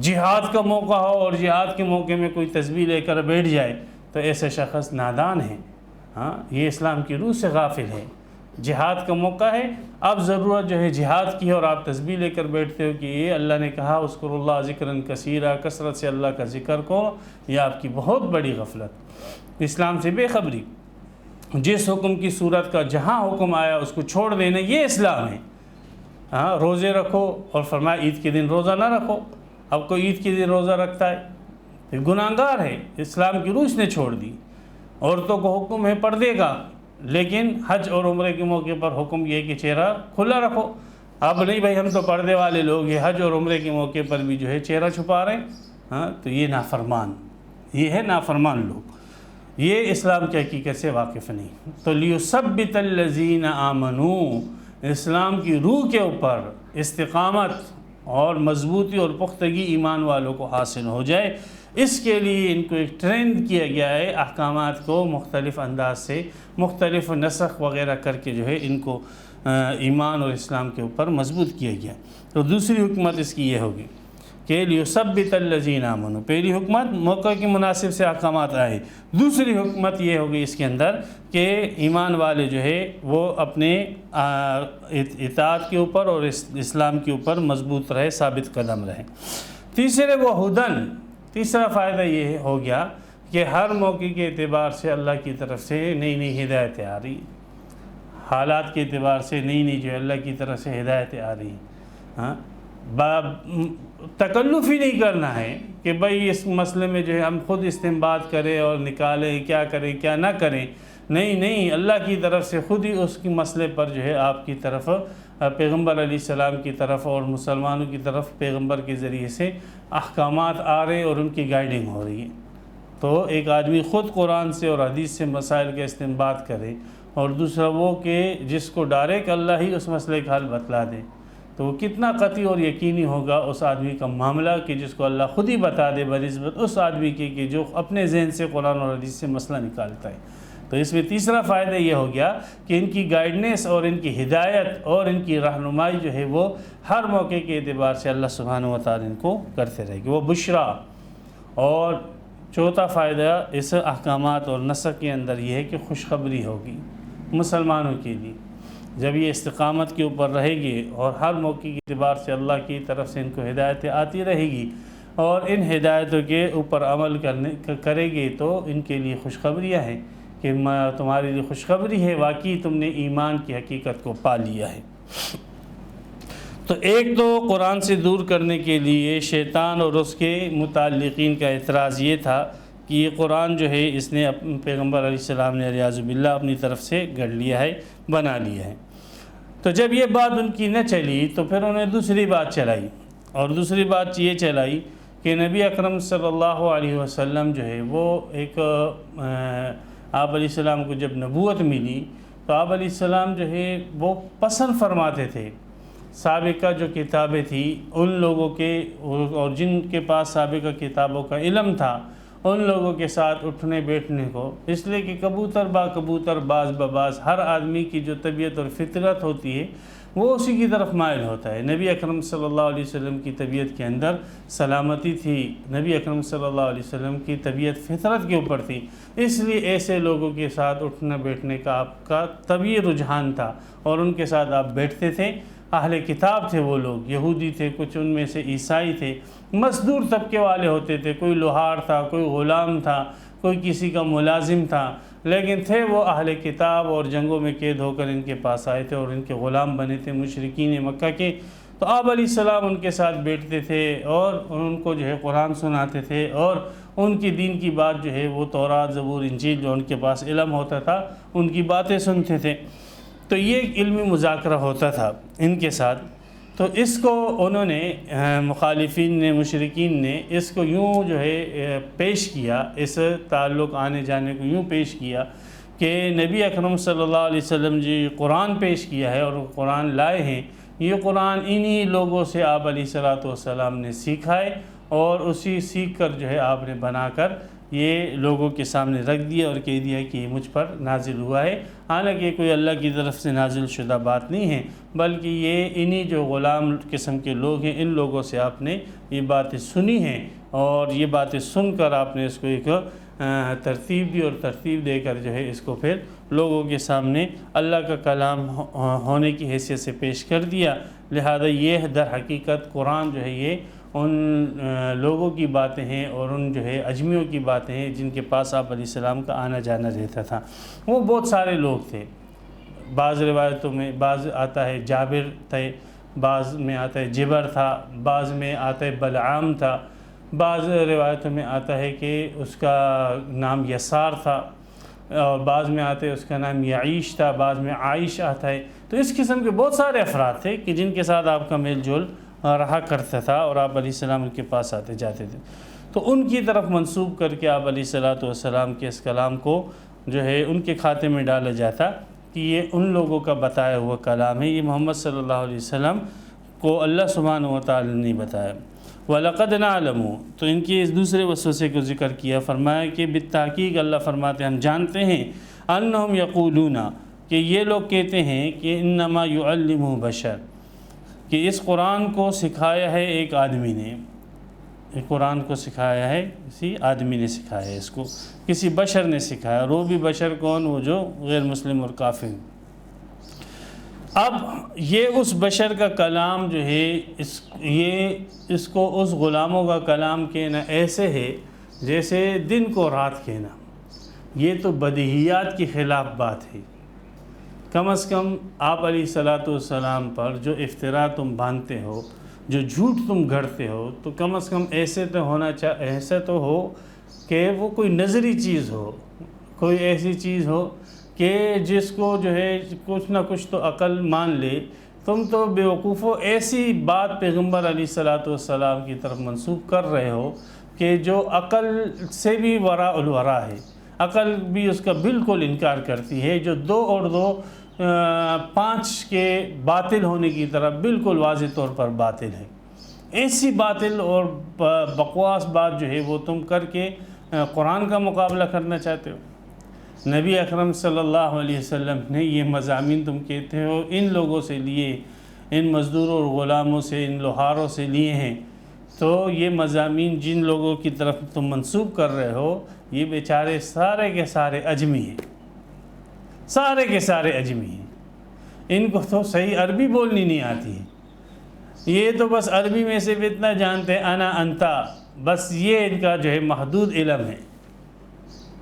جہاد کا موقع ہو اور جہاد کے موقع میں کوئی تسبیح لے کر بیٹھ جائے تو ایسے شخص نادان ہے، ہاں، یہ اسلام کی روح سے غافل ہے۔ جہاد کا موقع ہے، اب ضرورت جو ہے جہاد کی ہے اور آپ تسبیح لے کر بیٹھتے ہو کہ یہ اللہ نے کہا اذکروا اللہ ذکرا کثیرا، کثرت سے اللہ کا ذکر کو، یہ آپ کی بہت بڑی غفلت، اسلام سے بے خبری۔ جس حکم کی صورت کا جہاں حکم آیا اس کو چھوڑ دینا، یہ اسلام ہے۔ ہاں، روزے رکھو اور فرمایا عید کے دن روزہ نہ رکھو۔ اب کوئی عید کے دن روزہ رکھتا ہے پھر گناہگار ہے، اسلام کی روح اس نے چھوڑ دی۔ عورتوں کو حکم ہے پردے کا، لیکن حج اور عمرے کے موقع پر حکم یہ ہے کہ چہرہ کھلا رکھو۔ اب نہیں بھائی ہم تو پردے والے لوگ ہیں، حج اور عمرے کے موقع پر بھی جو ہے چہرہ چھپا رہے ہیں، ہاں، تو یہ نافرمان، یہ ہے نافرمان لوگ، یہ اسلام کی حقیقت سے واقف نہیں۔ تو لیثبت الذین آمنوا، اسلام کی روح کے اوپر استقامت اور مضبوطی اور پختگی ایمان والوں کو حاصل ہو جائے، اس کے لیے ان کو ایک ٹرینڈ کیا گیا ہے، احکامات کو مختلف انداز سے مختلف نسخ وغیرہ کر کے جو ہے ان کو ایمان اور اسلام کے اوپر مضبوط کیا گیا۔ تو دوسری حکمت اس کی یہ ہوگی کہ لیثبت الذین آمنوا، پہلی حکمت موقع کے مناسب سے احکامات آئے، دوسری حکمت یہ ہوگی اس کے اندر کہ ایمان والے جو ہے وہ اپنے اطاعت کے اوپر اور اسلام کے اوپر مضبوط رہے، ثابت قدم رہے۔ تیسرے وہ ہدن، تیسرا فائدہ یہ ہو گیا کہ ہر موقع کے اعتبار سے اللہ کی طرف سے نئی نئی ہدایتیں آ رہی، حالات کے اعتبار سے نئی نئی جو ہے اللہ کی طرف سے ہدایتیں آ رہی۔ ہاں، تکلف ہی نہیں کرنا ہے کہ بھئی اس مسئلے میں جو ہے ہم خود استنباط کریں اور نکالیں کیا کریں کیا نہ کریں، نہیں، اللہ کی طرف سے خود ہی اس کی مسئلے پر جو ہے آپ کی طرف پیغمبر علیہ السلام کی طرف اور مسلمانوں کی طرف پیغمبر کے ذریعے سے احکامات آ رہے اور ان کی گائیڈنگ ہو رہی ہے۔ تو ایک آدمی خود قرآن سے اور حدیث سے مسائل کا استنباط کرے، اور دوسرا وہ کہ جس کو ڈائریکٹ اللہ ہی اس مسئلے کا حل بتلا دے، تو وہ کتنا قطعی اور یقینی ہوگا اس آدمی کا معاملہ کہ جس کو اللہ خود ہی بتا دے بنسبت اس آدمی کے کہ جو اپنے ذہن سے قرآن اور حدیث سے مسئلہ نکالتا ہے۔ تو اس میں تیسرا فائدہ یہ ہو گیا کہ ان کی گائیڈنس اور ان کی ہدایت اور ان کی رہنمائی جو ہے وہ ہر موقع کے اعتبار سے اللہ سبحانہ و تعالی ان کو کرتے رہے گی، وہ بشرا۔ اور چوتھا فائدہ اس احکامات اور نسخ کے اندر یہ ہے کہ خوشخبری ہوگی مسلمانوں کے لیے، جب یہ استقامت کے اوپر رہے گی اور ہر موقع کے اعتبار سے اللہ کی طرف سے ان کو ہدایتیں آتی رہے گی اور ان ہدایتوں کے اوپر عمل کرے گی، تو ان کے لیے خوشخبریاں ہیں کہ تمہارے لیے خوشخبری ہے، واقعی تم نے ایمان کی حقیقت کو پا لیا ہے۔ تو ایک تو قرآن سے دور کرنے کے لیے شیطان اور اس کے متعلقین کا اعتراض یہ تھا کہ یہ قرآن جو ہے اس نے پیغمبر علیہ السلام نے ریاض باللہ اپنی طرف سے گڑھ لیا ہے، بنا لیا ہے۔ تو جب یہ بات ان کی نہ چلی تو پھر انہیں دوسری بات چلائی، اور دوسری بات یہ چلائی کہ نبی اکرم صلی اللہ علیہ وسلم جو ہے وہ ایک آپ علیہ السلام کو جب نبوت ملی تو آپ علیہ السلام جو ہے وہ پسند فرماتے تھے سابقہ جو کتابیں تھیں ان لوگوں کے، اور جن کے پاس سابقہ کتابوں کا علم تھا ان لوگوں کے ساتھ اٹھنے بیٹھنے کو، اس لیے کہ کبوتر با کبوتر باز بباز، ہر آدمی کی جو طبیعت اور فطرت ہوتی ہے وہ اسی کی طرف مائل ہوتا ہے۔ نبی اکرم صلی اللہ علیہ وسلم کی طبیعت کے اندر سلامتی تھی، نبی اکرم صلی اللہ علیہ وسلم کی طبیعت فطرت کے اوپر تھی، اس لیے ایسے لوگوں کے ساتھ اٹھنا بیٹھنے کا آپ کا طبعی رجحان تھا اور ان کے ساتھ آپ بیٹھتے تھے۔ اہل کتاب تھے وہ لوگ، یہودی تھے، کچھ ان میں سے عیسائی تھے، مزدور طبقے والے ہوتے تھے، کوئی لوہار تھا، کوئی غلام تھا، کوئی کسی کا ملازم تھا، لیکن تھے وہ اہل کتاب اور جنگوں میں قید ہو کر ان کے پاس آئے تھے اور ان کے غلام بنے تھے مشرکین مکہ کے۔ تو آپ علیہ السلام ان کے ساتھ بیٹھتے تھے اور ان کو جو ہے قرآن سناتے تھے اور ان کی دین کی بات جو ہے وہ تورات زبور انجیل جو ان کے پاس علم ہوتا تھا ان کی باتیں سنتے تھے۔ تو یہ ایک علمی مذاکرہ ہوتا تھا ان کے ساتھ۔ تو اس کو انہوں نے مخالفین نے، مشرکین نے اس کو یوں جو ہے پیش کیا، اس تعلق آنے جانے کو یوں پیش کیا کہ نبی اکرم صلی اللہ علیہ وسلم جی قرآن پیش کیا ہے اور قرآن لائے ہیں، یہ قرآن انہی لوگوں سے آپ علیہ الصلوۃ والسلام نے سیکھا ہے اور اسی سیکھ کر جو ہے آپ نے بنا کر یہ لوگوں کے سامنے رکھ دیا اور کہہ دیا کہ یہ مجھ پر نازل ہوا ہے۔ حالانکہ کوئی اللہ کی طرف سے نازل شدہ بات نہیں ہے، بلکہ یہ انہی جو غلام قسم کے لوگ ہیں ان لوگوں سے آپ نے یہ باتیں سنی ہیں اور یہ باتیں سن کر آپ نے اس کو ایک ترتیب دی اور ترتیب دے کر جو ہے اس کو پھر لوگوں کے سامنے اللہ کا کلام ہونے کی حیثیت سے پیش کر دیا۔ لہذا یہ در حقیقت قرآن جو ہے یہ ان لوگوں کی باتیں ہیں اور ان جو ہے اجمیوں کی باتیں ہیں جن کے پاس آپ علیہ السلام کا آنا جانا رہتا تھا۔ وہ بہت سارے لوگ تھے، بعض روایتوں میں بعض آتا ہے جابر تھے، بعض میں آتا ہے جبر تھا، بعض میں آتا ہے بلعام تھا، بعض روایتوں میں آتا ہے کہ اس کا نام یسار تھا، اور بعض میں آتا ہے اس کا نام یعیش تھا، بعض میں عائش آتا ہے۔ تو اس قسم کے بہت سارے افراد تھے کہ جن کے ساتھ آپ کا میل جول رہا کرتا تھا اور آپ علیہ السلام ان کے پاس آتے جاتے تھے، تو ان کی طرف منسوب کر کے آپ علیہ الصلوۃ والسلام کے اس کلام کو جو ہے ان کے کھاتے میں ڈالا جاتا کہ یہ ان لوگوں کا بتایا ہوا کلام ہے، یہ محمد صلی اللہ علیہ وسلم کو اللہ سبحانہ و تعالی نے بتایا۔ وَلَقَدْ نَعْلَمُ، تو ان کی اس دوسرے وسوسے کو ذکر کیا، فرمایا کہ بالتحقیق اللہ فرماتے ہیں ہم جانتے ہیں أَنَّهُمْ يَقُولُونَ کہ یہ لوگ کہتے ہیں کہ إِنَّمَا يُعَلِّمُهُ بَشَرٌ کہ اس قرآن کو سکھایا ہے ایک آدمی نے، قرآن کو سکھایا ہے کسی آدمی نے سکھایا ہے، اس کو کسی بشر نے سکھایا، اور وہ بھی بشر کون؟ وہ جو غیر مسلم اور کافر۔ اب یہ اس بشر کا کلام جو ہے اس کو اس غلاموں کا کلام کہنا ایسے ہے جیسے دن کو رات کہنا، یہ تو بدیہیات کی خلاف بات ہے۔ کم از کم آپ علیہ الصلوۃ والسلام پر جو افطرا تم باندھتے ہو، جو جھوٹ تم گھڑتے ہو، تو کم از کم ایسے تو ہو کہ وہ کوئی نظری چیز ہو، کوئی ایسی چیز ہو کہ جس کو جو ہے کچھ نہ کچھ تو عقل مان لے۔ تم تو بیوقوفو ایسی بات پیغمبر علیہ الصلوۃ والسلام کی طرف منسوب کر رہے ہو کہ جو عقل سے بھی وراء الورا ہے، عقل بھی اس کا بالکل انکار کرتی ہے، جو 2 اور 2 5 کے باطل ہونے کی طرف بالکل واضح طور پر باطل ہے۔ ایسی باطل اور بکواس بات جو ہے وہ تم کر کے قرآن کا مقابلہ کرنا چاہتے ہو۔ نبی اکرم صلی اللہ علیہ وسلم نے یہ مضامین تم کہتے ہو ان لوگوں سے لیے، ان مزدوروں اور غلاموں سے، ان لوہاروں سے لیے ہیں، تو یہ مضامین جن لوگوں کی طرف تم منسوب کر رہے ہو یہ بیچارے سارے کے سارے اجمی ہیں، سارے کے سارے اجمی ہیں، ان کو تو صحیح عربی بولنی نہیں آتی ہے، یہ تو بس عربی میں صرف اتنا جانتے ہیں انا انتا، بس یہ ان کا جو ہے محدود علم ہے،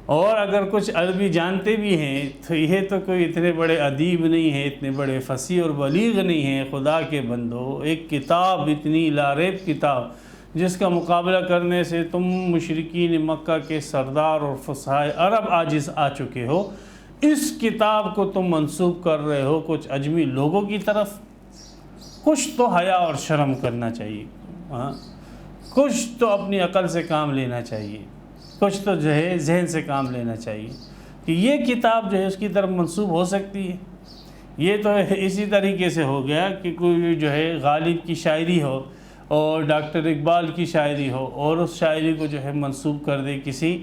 اور اگر کچھ عربی جانتے بھی ہیں تو یہ تو کوئی اتنے بڑے ادیب نہیں ہیں، اتنے بڑے فصیح اور بلیغ نہیں ہیں۔ خدا کے بندو، ایک کتاب اتنی لاریب کتاب جس کا مقابلہ کرنے سے تم مشرکین مکہ کے سردار اور فصحاء عرب عاجز آ چکے ہو، اس کتاب کو تم منسوب کر رہے ہو کچھ اجمی لوگوں کی طرف۔ کچھ تو حیا اور شرم کرنا چاہیے، کچھ تو اپنی عقل سے کام لینا چاہیے، کچھ تو جو ہے ذہن سے کام لینا چاہیے کہ یہ کتاب جو ہے اس کی طرف منسوب ہو سکتی ہے۔ یہ تو اسی طریقے سے ہو گیا کہ کوئی جو ہے غالب کی شاعری ہو اور ڈاکٹر اقبال کی شاعری ہو اور اس شاعری کو جو ہے منسوب کر دے کسی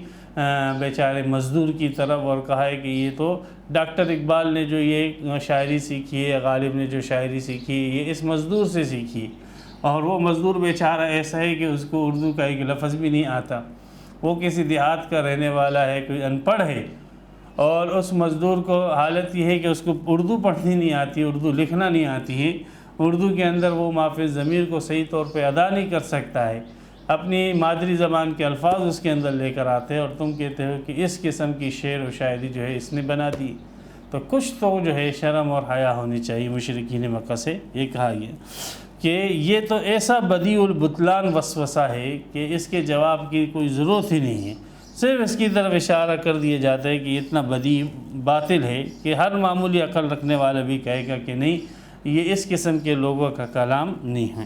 بیچارے مزدور کی طرف، اور کہا ہے کہ یہ تو ڈاکٹر اقبال نے جو یہ شاعری سیکھی ہے، غالب نے جو شاعری سیکھی ہے، یہ اس مزدور سے سیکھی ہے، اور وہ مزدور بیچارہ ایسا ہے کہ اس کو اردو کا ایک لفظ بھی نہیں آتا، وہ کسی دیہات کا رہنے والا ہے، کوئی ان پڑھ ہے، اور اس مزدور کو حالت یہ ہے کہ اس کو اردو پڑھنی نہیں آتی، اردو لکھنا نہیں آتی ہے، اردو کے اندر وہ مافِ ضمیر کو صحیح طور پہ ادا نہیں کر سکتا ہے، اپنی مادری زبان کے الفاظ اس کے اندر لے کر آتے ہیں، اور تم کہتے ہو کہ اس قسم کی شعر و شاعری جو ہے اس نے بنا دی۔ تو کچھ تو جو ہے شرم اور حیا ہونی چاہیے مشرکین مکہ سے۔ یہ کہا گیا کہ یہ تو ایسا بدیع البطلان وسوسہ ہے کہ اس کے جواب کی کوئی ضرورت ہی نہیں ہے، صرف اس کی طرف اشارہ کر دیا جاتا ہے کہ یہ اتنا بدیع باطل ہے کہ ہر معمولی عقل رکھنے والا بھی کہے گا کہ نہیں، یہ اس قسم کے لوگوں کا کلام نہیں ہے۔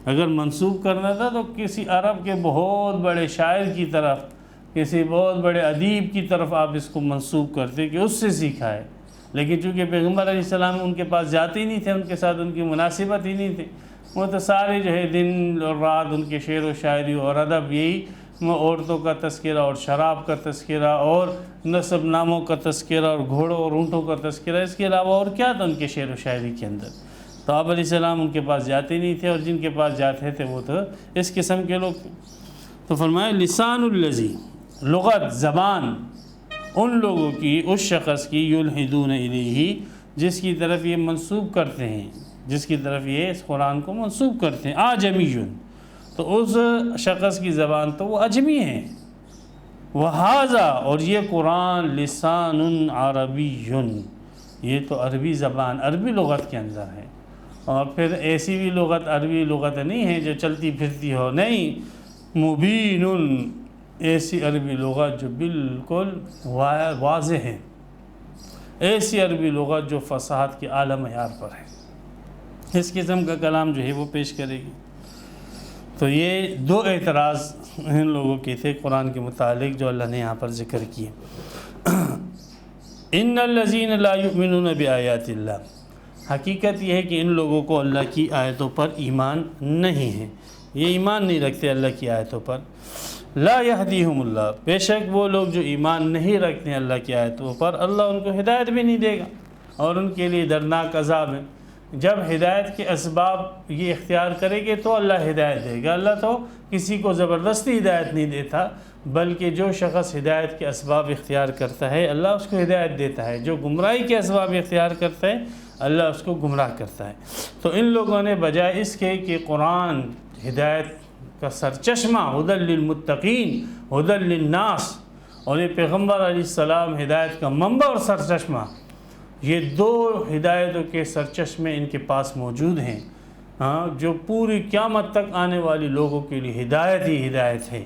اگر منسوب کرنا تھا تو کسی عرب کے بہت بڑے شاعر کی طرف کسی بہت بڑے ادیب کی طرف آپ اس کو منسوب کرتے کہ اس سے سیکھا ہے، لیکن چونکہ پیغمبر علیہ السلام ان کے پاس جاتے ہی نہیں تھے، ان کے ساتھ ان کی مناسبت ہی نہیں تھی، وہ تو سارے جو ہے دن اور رات ان کے شعر و شاعری اور ادب یہی عورتوں کا تذکرہ اور شراب کا تذکرہ اور نسب ناموں کا تذکرہ اور گھوڑوں اور اونٹوں کا تذکرہ، اس کے علاوہ اور کیا تھا ان کے شعر و شاعری کے اندر؟ تو آپ علیہ السلام ان کے پاس جاتے نہیں تھے، اور جن کے پاس جاتے تھے وہ تو اس قسم کے لوگ تھے۔ تو فرمایا لسان الذی، لغت زبان ان لوگوں کی، اس شخص کی، یلحدون الیہ، جس کی طرف یہ منسوب کرتے ہیں، جس کی طرف یہ اس قرآن کو منسوب کرتے ہیں، اعجمی، تو اس شخص کی زبان تو وہ اجمی ہے، وہذا، اور یہ قرآن لسان عربی، یہ تو عربی زبان، عربی لغت کے اندر ہے، اور پھر ایسی بھی لغت عربی لغت نہیں ہے جو چلتی پھرتی ہو، نہیں، مبین، ایسی عربی لغت جو بالکل واضح ہے، ایسی عربی لغت جو فصاحت کے اعلیٰ معیار پر ہے، اس قسم کا کلام جو ہے وہ پیش کرے گی۔ تو یہ دو اعتراض ان لوگوں کے تھے قرآن کے متعلق جو اللہ نے یہاں پر ذکر کیے۔ ان الذین لا یؤمنون بآیات اللہ، حقیقت یہ ہے کہ ان لوگوں کو اللہ کی آیتوں پر ایمان نہیں ہے، یہ ایمان نہیں رکھتے اللہ کی آیتوں پر۔ لا یہدیہم اللہ، بے شک وہ لوگ جو ایمان نہیں رکھتے ہیں اللہ کی آیتوں پر، اللہ ان کو ہدایت بھی نہیں دے گا، اور ان کے لیے دردناک عذاب ہے۔ جب ہدایت کے اسباب یہ اختیار کرے گے تو اللہ ہدایت دے گا۔ اللہ تو کسی کو زبردستی ہدایت نہیں دیتا، بلکہ جو شخص ہدایت کے اسباب اختیار کرتا ہے اللہ اس کو ہدایت دیتا ہے، جو گمراہی کے اسباب اختیار کرتا ہے اللہ اس کو گمراہ کرتا ہے۔ تو ان لوگوں نے بجائے اس کے کہ قرآن ہدایت کا سرچشمہ، ہدی للمتقین، ہدی للناس، اور یہ پیغمبر علیہ السلام ہدایت کا منبع اور سرچشمہ، یہ دو ہدایتوں کے سرچشمے ان کے پاس موجود ہیں، جو پوری قیامت تک آنے والی لوگوں کے لیے ہدایت ہی ہدایت ہے،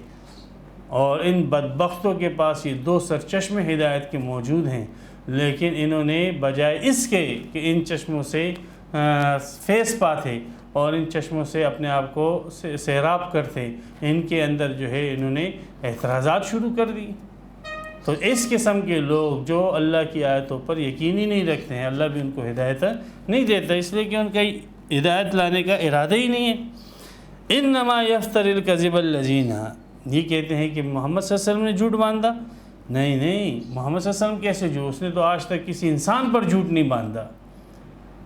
اور ان بدبختوں کے پاس یہ دو سرچشمے ہدایت کے موجود ہیں، لیکن انہوں نے بجائے اس کے کہ ان چشموں سے فیض پاتے اور ان چشموں سے اپنے آپ کو سیراب کرتے، ان کے اندر جو ہے انہوں نے اعتراضات شروع کر دی۔ تو اس قسم کے لوگ جو اللہ کی آیتوں پر یقین ہی نہیں رکھتے ہیں، اللہ بھی ان کو ہدایت نہیں دیتا، اس لیے کہ ان کا ہدایت لانے کا ارادہ ہی نہیں ہے۔ انما یفتری الکذب الذین، یہ کہتے ہیں کہ محمد صلی اللہ علیہ وسلم نے جھوٹ باندھا، نہیں، محمد صلی اللہ علیہ وسلم کیسے جھوٹ، اس نے تو آج تک کسی انسان پر جھوٹ نہیں باندھا۔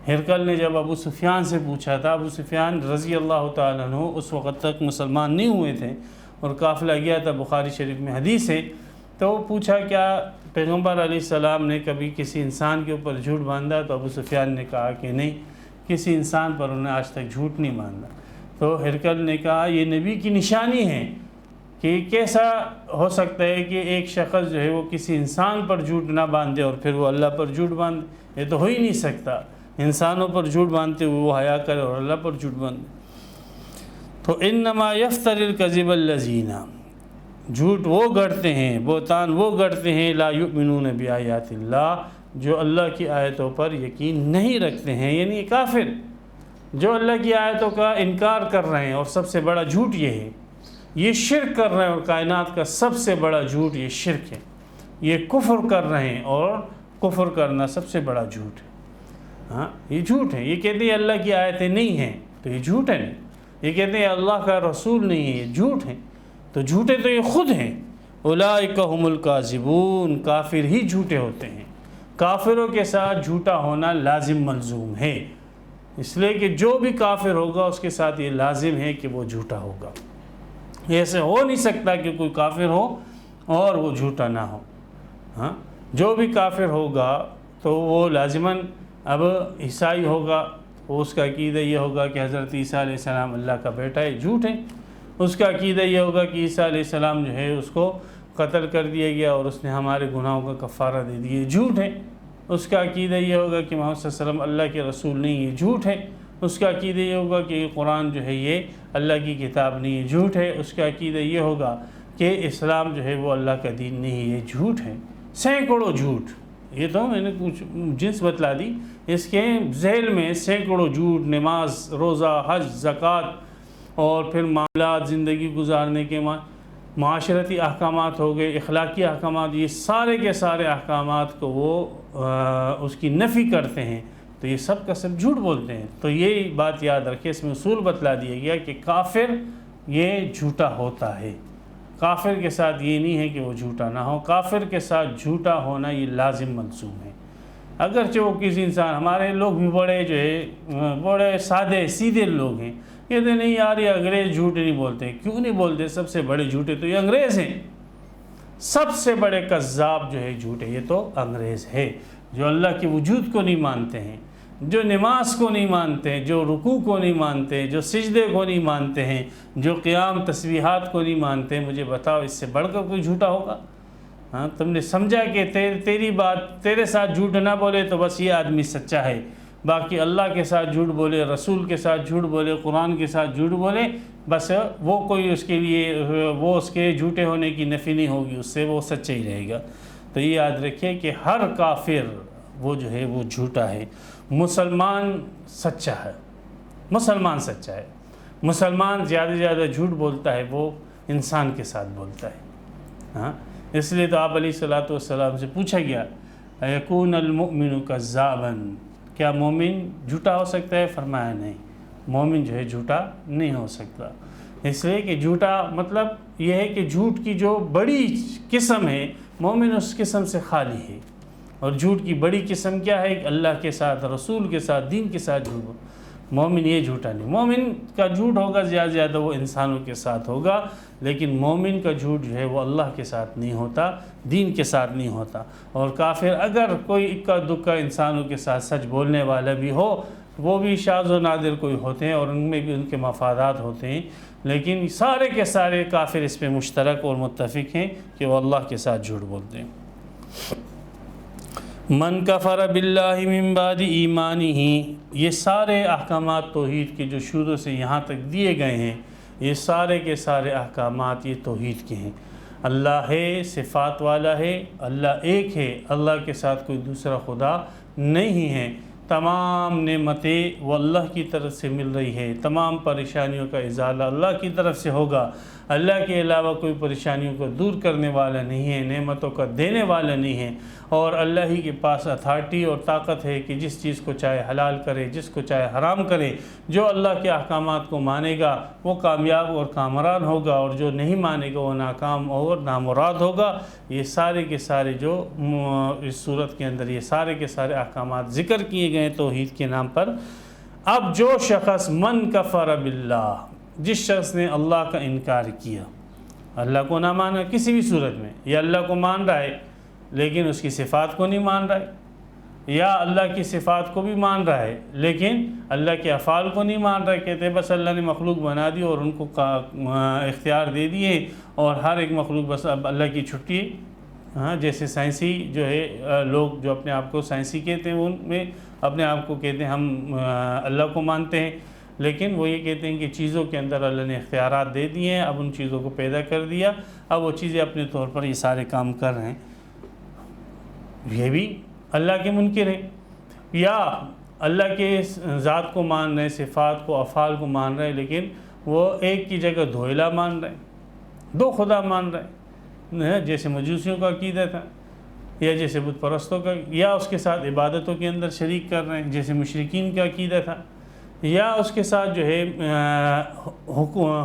ہرقل نے جب ابو سفیان سے پوچھا تھا، ابو سفیان رضی اللہ تعالیٰ عنہ اس وقت تک مسلمان نہیں ہوئے تھے اور قافلہ گیا تھا، بخاری شریف میں حدیث ہے، تو وہ پوچھا کیا پیغمبر علیہ السلام نے کبھی کسی انسان کے اوپر جھوٹ باندھا؟ تو ابو سفیان نے کہا کہ نہیں، کسی انسان پر انہوں نے آج تک جھوٹ نہیں باندھا۔ تو ہرقل نے کہا یہ نبی کی نشانی ہے کہ کیسا ہو سکتا ہے کہ ایک شخص جو ہے وہ کسی انسان پر جھوٹ نہ باندھے اور پھر وہ اللہ پر جھوٹ باندھے، یہ تو ہو ہی نہیں سکتا، انسانوں پر جھوٹ باندھتے ہوئے وہ حیا کرے اور اللہ پر جھوٹ باندھے۔ تو انما یفتری الکذب الذین، جھوٹ وہ گڑھتے ہیں، بہتان وہ گڑھتے ہیں، لا یؤمنون بآیات اللہ، جو اللہ کی آیتوں پر یقین نہیں رکھتے ہیں، یعنی کافر جو اللہ کی آیتوں کا انکار کر رہے ہیں، اور سب سے بڑا جھوٹ یہ ہے، یہ شرک کر رہے ہیں، اور کائنات کا سب سے بڑا جھوٹ یہ شرک ہے، یہ کفر کر رہے ہیں، اور کفر کرنا سب سے بڑا جھوٹ ہے۔ یہ جھوٹ ہے، یہ کہتے ہیں اللہ کی آیتیں نہیں ہیں تو یہ جھوٹ ہے، نہیں، یہ کہتے ہیں اللہ کا رسول نہیں ہے، یہ جھوٹ ہے، تو جھوٹے تو یہ خود ہیں۔ اولئک هم الکاذبون، کافر ہی جھوٹے ہوتے ہیں، کافروں کے ساتھ جھوٹا ہونا لازم ملزوم ہے، اس لیے کہ جو بھی کافر ہوگا اس کے ساتھ یہ لازم ہے کہ وہ جھوٹا ہوگا، ایسے ہو نہیں سکتا کہ کوئی کافر ہو اور وہ جھوٹا نہ ہو۔ جو بھی کافر ہوگا تو وہ لازماً اب عیسائی ہوگا، اس کا عقیدہ یہ ہوگا کہ حضرت عیسیٰ علیہ السلام اللہ کا بیٹا ہے، جھوٹ ہے۔ اس کا عقیدہ یہ ہوگا کہ عیسیٰ علیہ السلام جو ہے اس کو قتل کر دیا گیا اور اس نے ہمارے گناہوں کا کفارہ دے دیا، جھوٹ ہے۔ اس کا عقیدہ یہ ہوگا کہ محمد صلی اللہ علیہ وسلم اللہ کے رسول نہیں، یہ جھوٹ ہے۔ اس کا عقیدہ یہ ہوگا کہ قرآن جو ہے یہ اللہ کی کتاب نہیں، یہ جھوٹ ہے۔ اس کا عقیدہ یہ ہوگا کہ اسلام جو ہے وہ اللہ کا دین نہیں، یہ جھوٹ ہے۔ سینکڑوں جھوٹ، یہ تو میں نے کچھ جنس بتلا دی، اس کے ذیل میں سینکڑوں جھوٹ، نماز، روزہ، حج، زکوٰۃ، اور پھر معاملات، زندگی گزارنے کے معاشرتی احکامات ہو گئے، اخلاقی احکامات، یہ سارے کے سارے احکامات کو وہ اس کی نفی کرتے ہیں تو یہ سب کا سب جھوٹ بولتے ہیں۔ تو یہ بات یاد رکھیں، اس میں اصول بتلا دیا گیا کہ کافر یہ جھوٹا ہوتا ہے، کافر کے ساتھ یہ نہیں ہے کہ وہ جھوٹا نہ ہو، کافر کے ساتھ جھوٹا ہونا یہ لازم ملزوم ہے۔ اگرچہ وہ کسی انسان، ہمارے لوگ بھی بڑے جو ہے بڑے سادے سیدھے لوگ ہیں، کہتے نہیں یار یہ انگریز جھوٹ نہیں بولتے۔ کیوں نہیں بولتے؟ سب سے بڑے جھوٹے تو یہ انگریز ہیں، سب سے بڑے کذاب جو ہے جھوٹے یہ تو انگریز ہے، جو اللہ کے وجود کو نہیں مانتے ہیں، جو نماز کو نہیں مانتے ہیں، جو رکوع کو نہیں مانتے ہیں، جو سجدے کو نہیں مانتے ہیں، جو قیام تسبیحات کو نہیں مانتے ہیں۔ مجھے بتاؤ اس سے بڑھ کر کوئی جھوٹا ہوگا؟ ہاں، تم نے سمجھا کہ تیری بات تیرے ساتھ جھوٹ نہ بولے تو بس یہ آدمی سچا ہے، باقی اللہ کے ساتھ جھوٹ بولے، رسول کے ساتھ جھوٹ بولے، قرآن کے ساتھ جھوٹ بولے، بس وہ کوئی اس کے لیے وہ اس کے جھوٹے ہونے کی نفی نہیں ہوگی، اس سے وہ سچا ہی رہے گا۔ تو یہ یاد رکھیے کہ ہر کافر وہ جو ہے وہ جھوٹا ہے، مسلمان سچا ہے، مسلمان سچا ہے۔ مسلمان زیادہ سے زیادہ جھوٹ بولتا ہے وہ انسان کے ساتھ بولتا ہے۔ ہاں، اس لیے تو آپ علیہ الصلوۃ والسلام سے پوچھا گیا یکون المؤمن کذابا، کیا مومن جھوٹا ہو سکتا ہے؟ فرمایا نہیں، مومن جو ہے جھوٹا نہیں ہو سکتا۔ اس لیے کہ جھوٹا مطلب یہ ہے کہ جھوٹ کی جو بڑی قسم ہے مومن اس قسم سے خالی ہے، اور جھوٹ کی بڑی قسم کیا ہے کہ اللہ کے ساتھ، رسول کے ساتھ، دین کے ساتھ جھوٹ۔ مومن یہ جھوٹا نہیں، مومن کا جھوٹ ہوگا زیادہ زیادہ وہ انسانوں کے ساتھ ہوگا، لیکن مومن کا جھوٹ جو ہے وہ اللہ کے ساتھ نہیں ہوتا، دین کے ساتھ نہیں ہوتا۔ اور کافر اگر کوئی اکا دکا انسانوں کے ساتھ سچ بولنے والا بھی ہو، وہ بھی شاذ و نادر کوئی ہوتے ہیں اور ان میں بھی ان کے مفادات ہوتے ہیں، لیکن سارے کے سارے کافر اس پہ مشترک اور متفق ہیں کہ وہ اللہ کے ساتھ جھوٹ بولتے ہیں۔ من کفر باللہ من بعد ایمانہ، یہ سارے احکامات توحید کے جو شروع سے یہاں تک دیے گئے ہیں، یہ سارے کے سارے احکامات یہ توحید کے ہیں۔ اللہ ہے، صفات والا ہے، اللہ ایک ہے، اللہ کے ساتھ کوئی دوسرا خدا نہیں ہے، تمام نعمتیں وہ اللہ کی طرف سے مل رہی ہے، تمام پریشانیوں کا ازالہ اللہ کی طرف سے ہوگا، اللہ کے علاوہ کوئی پریشانیوں کو دور کرنے والا نہیں ہے، نعمتوں کا دینے والا نہیں ہے، اور اللہ ہی کے پاس اتھارٹی اور طاقت ہے کہ جس چیز کو چاہے حلال کرے، جس کو چاہے حرام کرے۔ جو اللہ کے احکامات کو مانے گا وہ کامیاب اور کامران ہوگا، اور جو نہیں مانے گا وہ ناکام اور نامراد ہوگا۔ یہ سارے کے سارے جو اس صورت کے اندر یہ سارے کے سارے احکامات ذکر کیے گئے توحید کے نام پر۔ اب جو شخص من کفر باللہ، جس شخص نے اللہ کا انکار کیا، اللہ کو نہ مانا کسی بھی صورت میں، یا اللہ کو مان رہا ہے لیکن اس کی صفات کو نہیں مان رہا ہے، یا اللہ کی صفات کو بھی مان رہا ہے لیکن اللہ کے افعال کو نہیں مان رہا ہے، کہتے ہیں بس اللہ نے مخلوق بنا دی اور ان کو اختیار دے دیے اور ہر ایک مخلوق بس اب اللہ کی چھٹی ہے۔ ہاں، جیسے سائنسی جو ہے لوگ جو اپنے آپ کو سائنسی کہتے ہیں، ان میں اپنے آپ کو کہتے ہیں ہم اللہ کو مانتے ہیں، لیکن وہ یہ کہتے ہیں کہ چیزوں کے اندر اللہ نے اختیارات دے دیے ہیں، اب ان چیزوں کو پیدا کر دیا، اب وہ چیزیں اپنے طور پر یہ سارے کام کر رہے ہیں۔ یہ بھی اللہ کے منکر ہیں، یا اللہ کے ذات کو مان رہے ہیں، صفات کو، افعال کو مان رہے ہیں، لیکن وہ ایک کی جگہ دو الہ مان رہے ہیں، دو خدا مان رہے ہیں، جیسے مجوسیوں کا عقیدہ تھا، یا جیسے بت پرستوں کا، یا اس کے ساتھ عبادتوں کے اندر شریک کر رہے ہیں جیسے مشرکین کا عقیدہ تھا، یا اس کے ساتھ جو ہے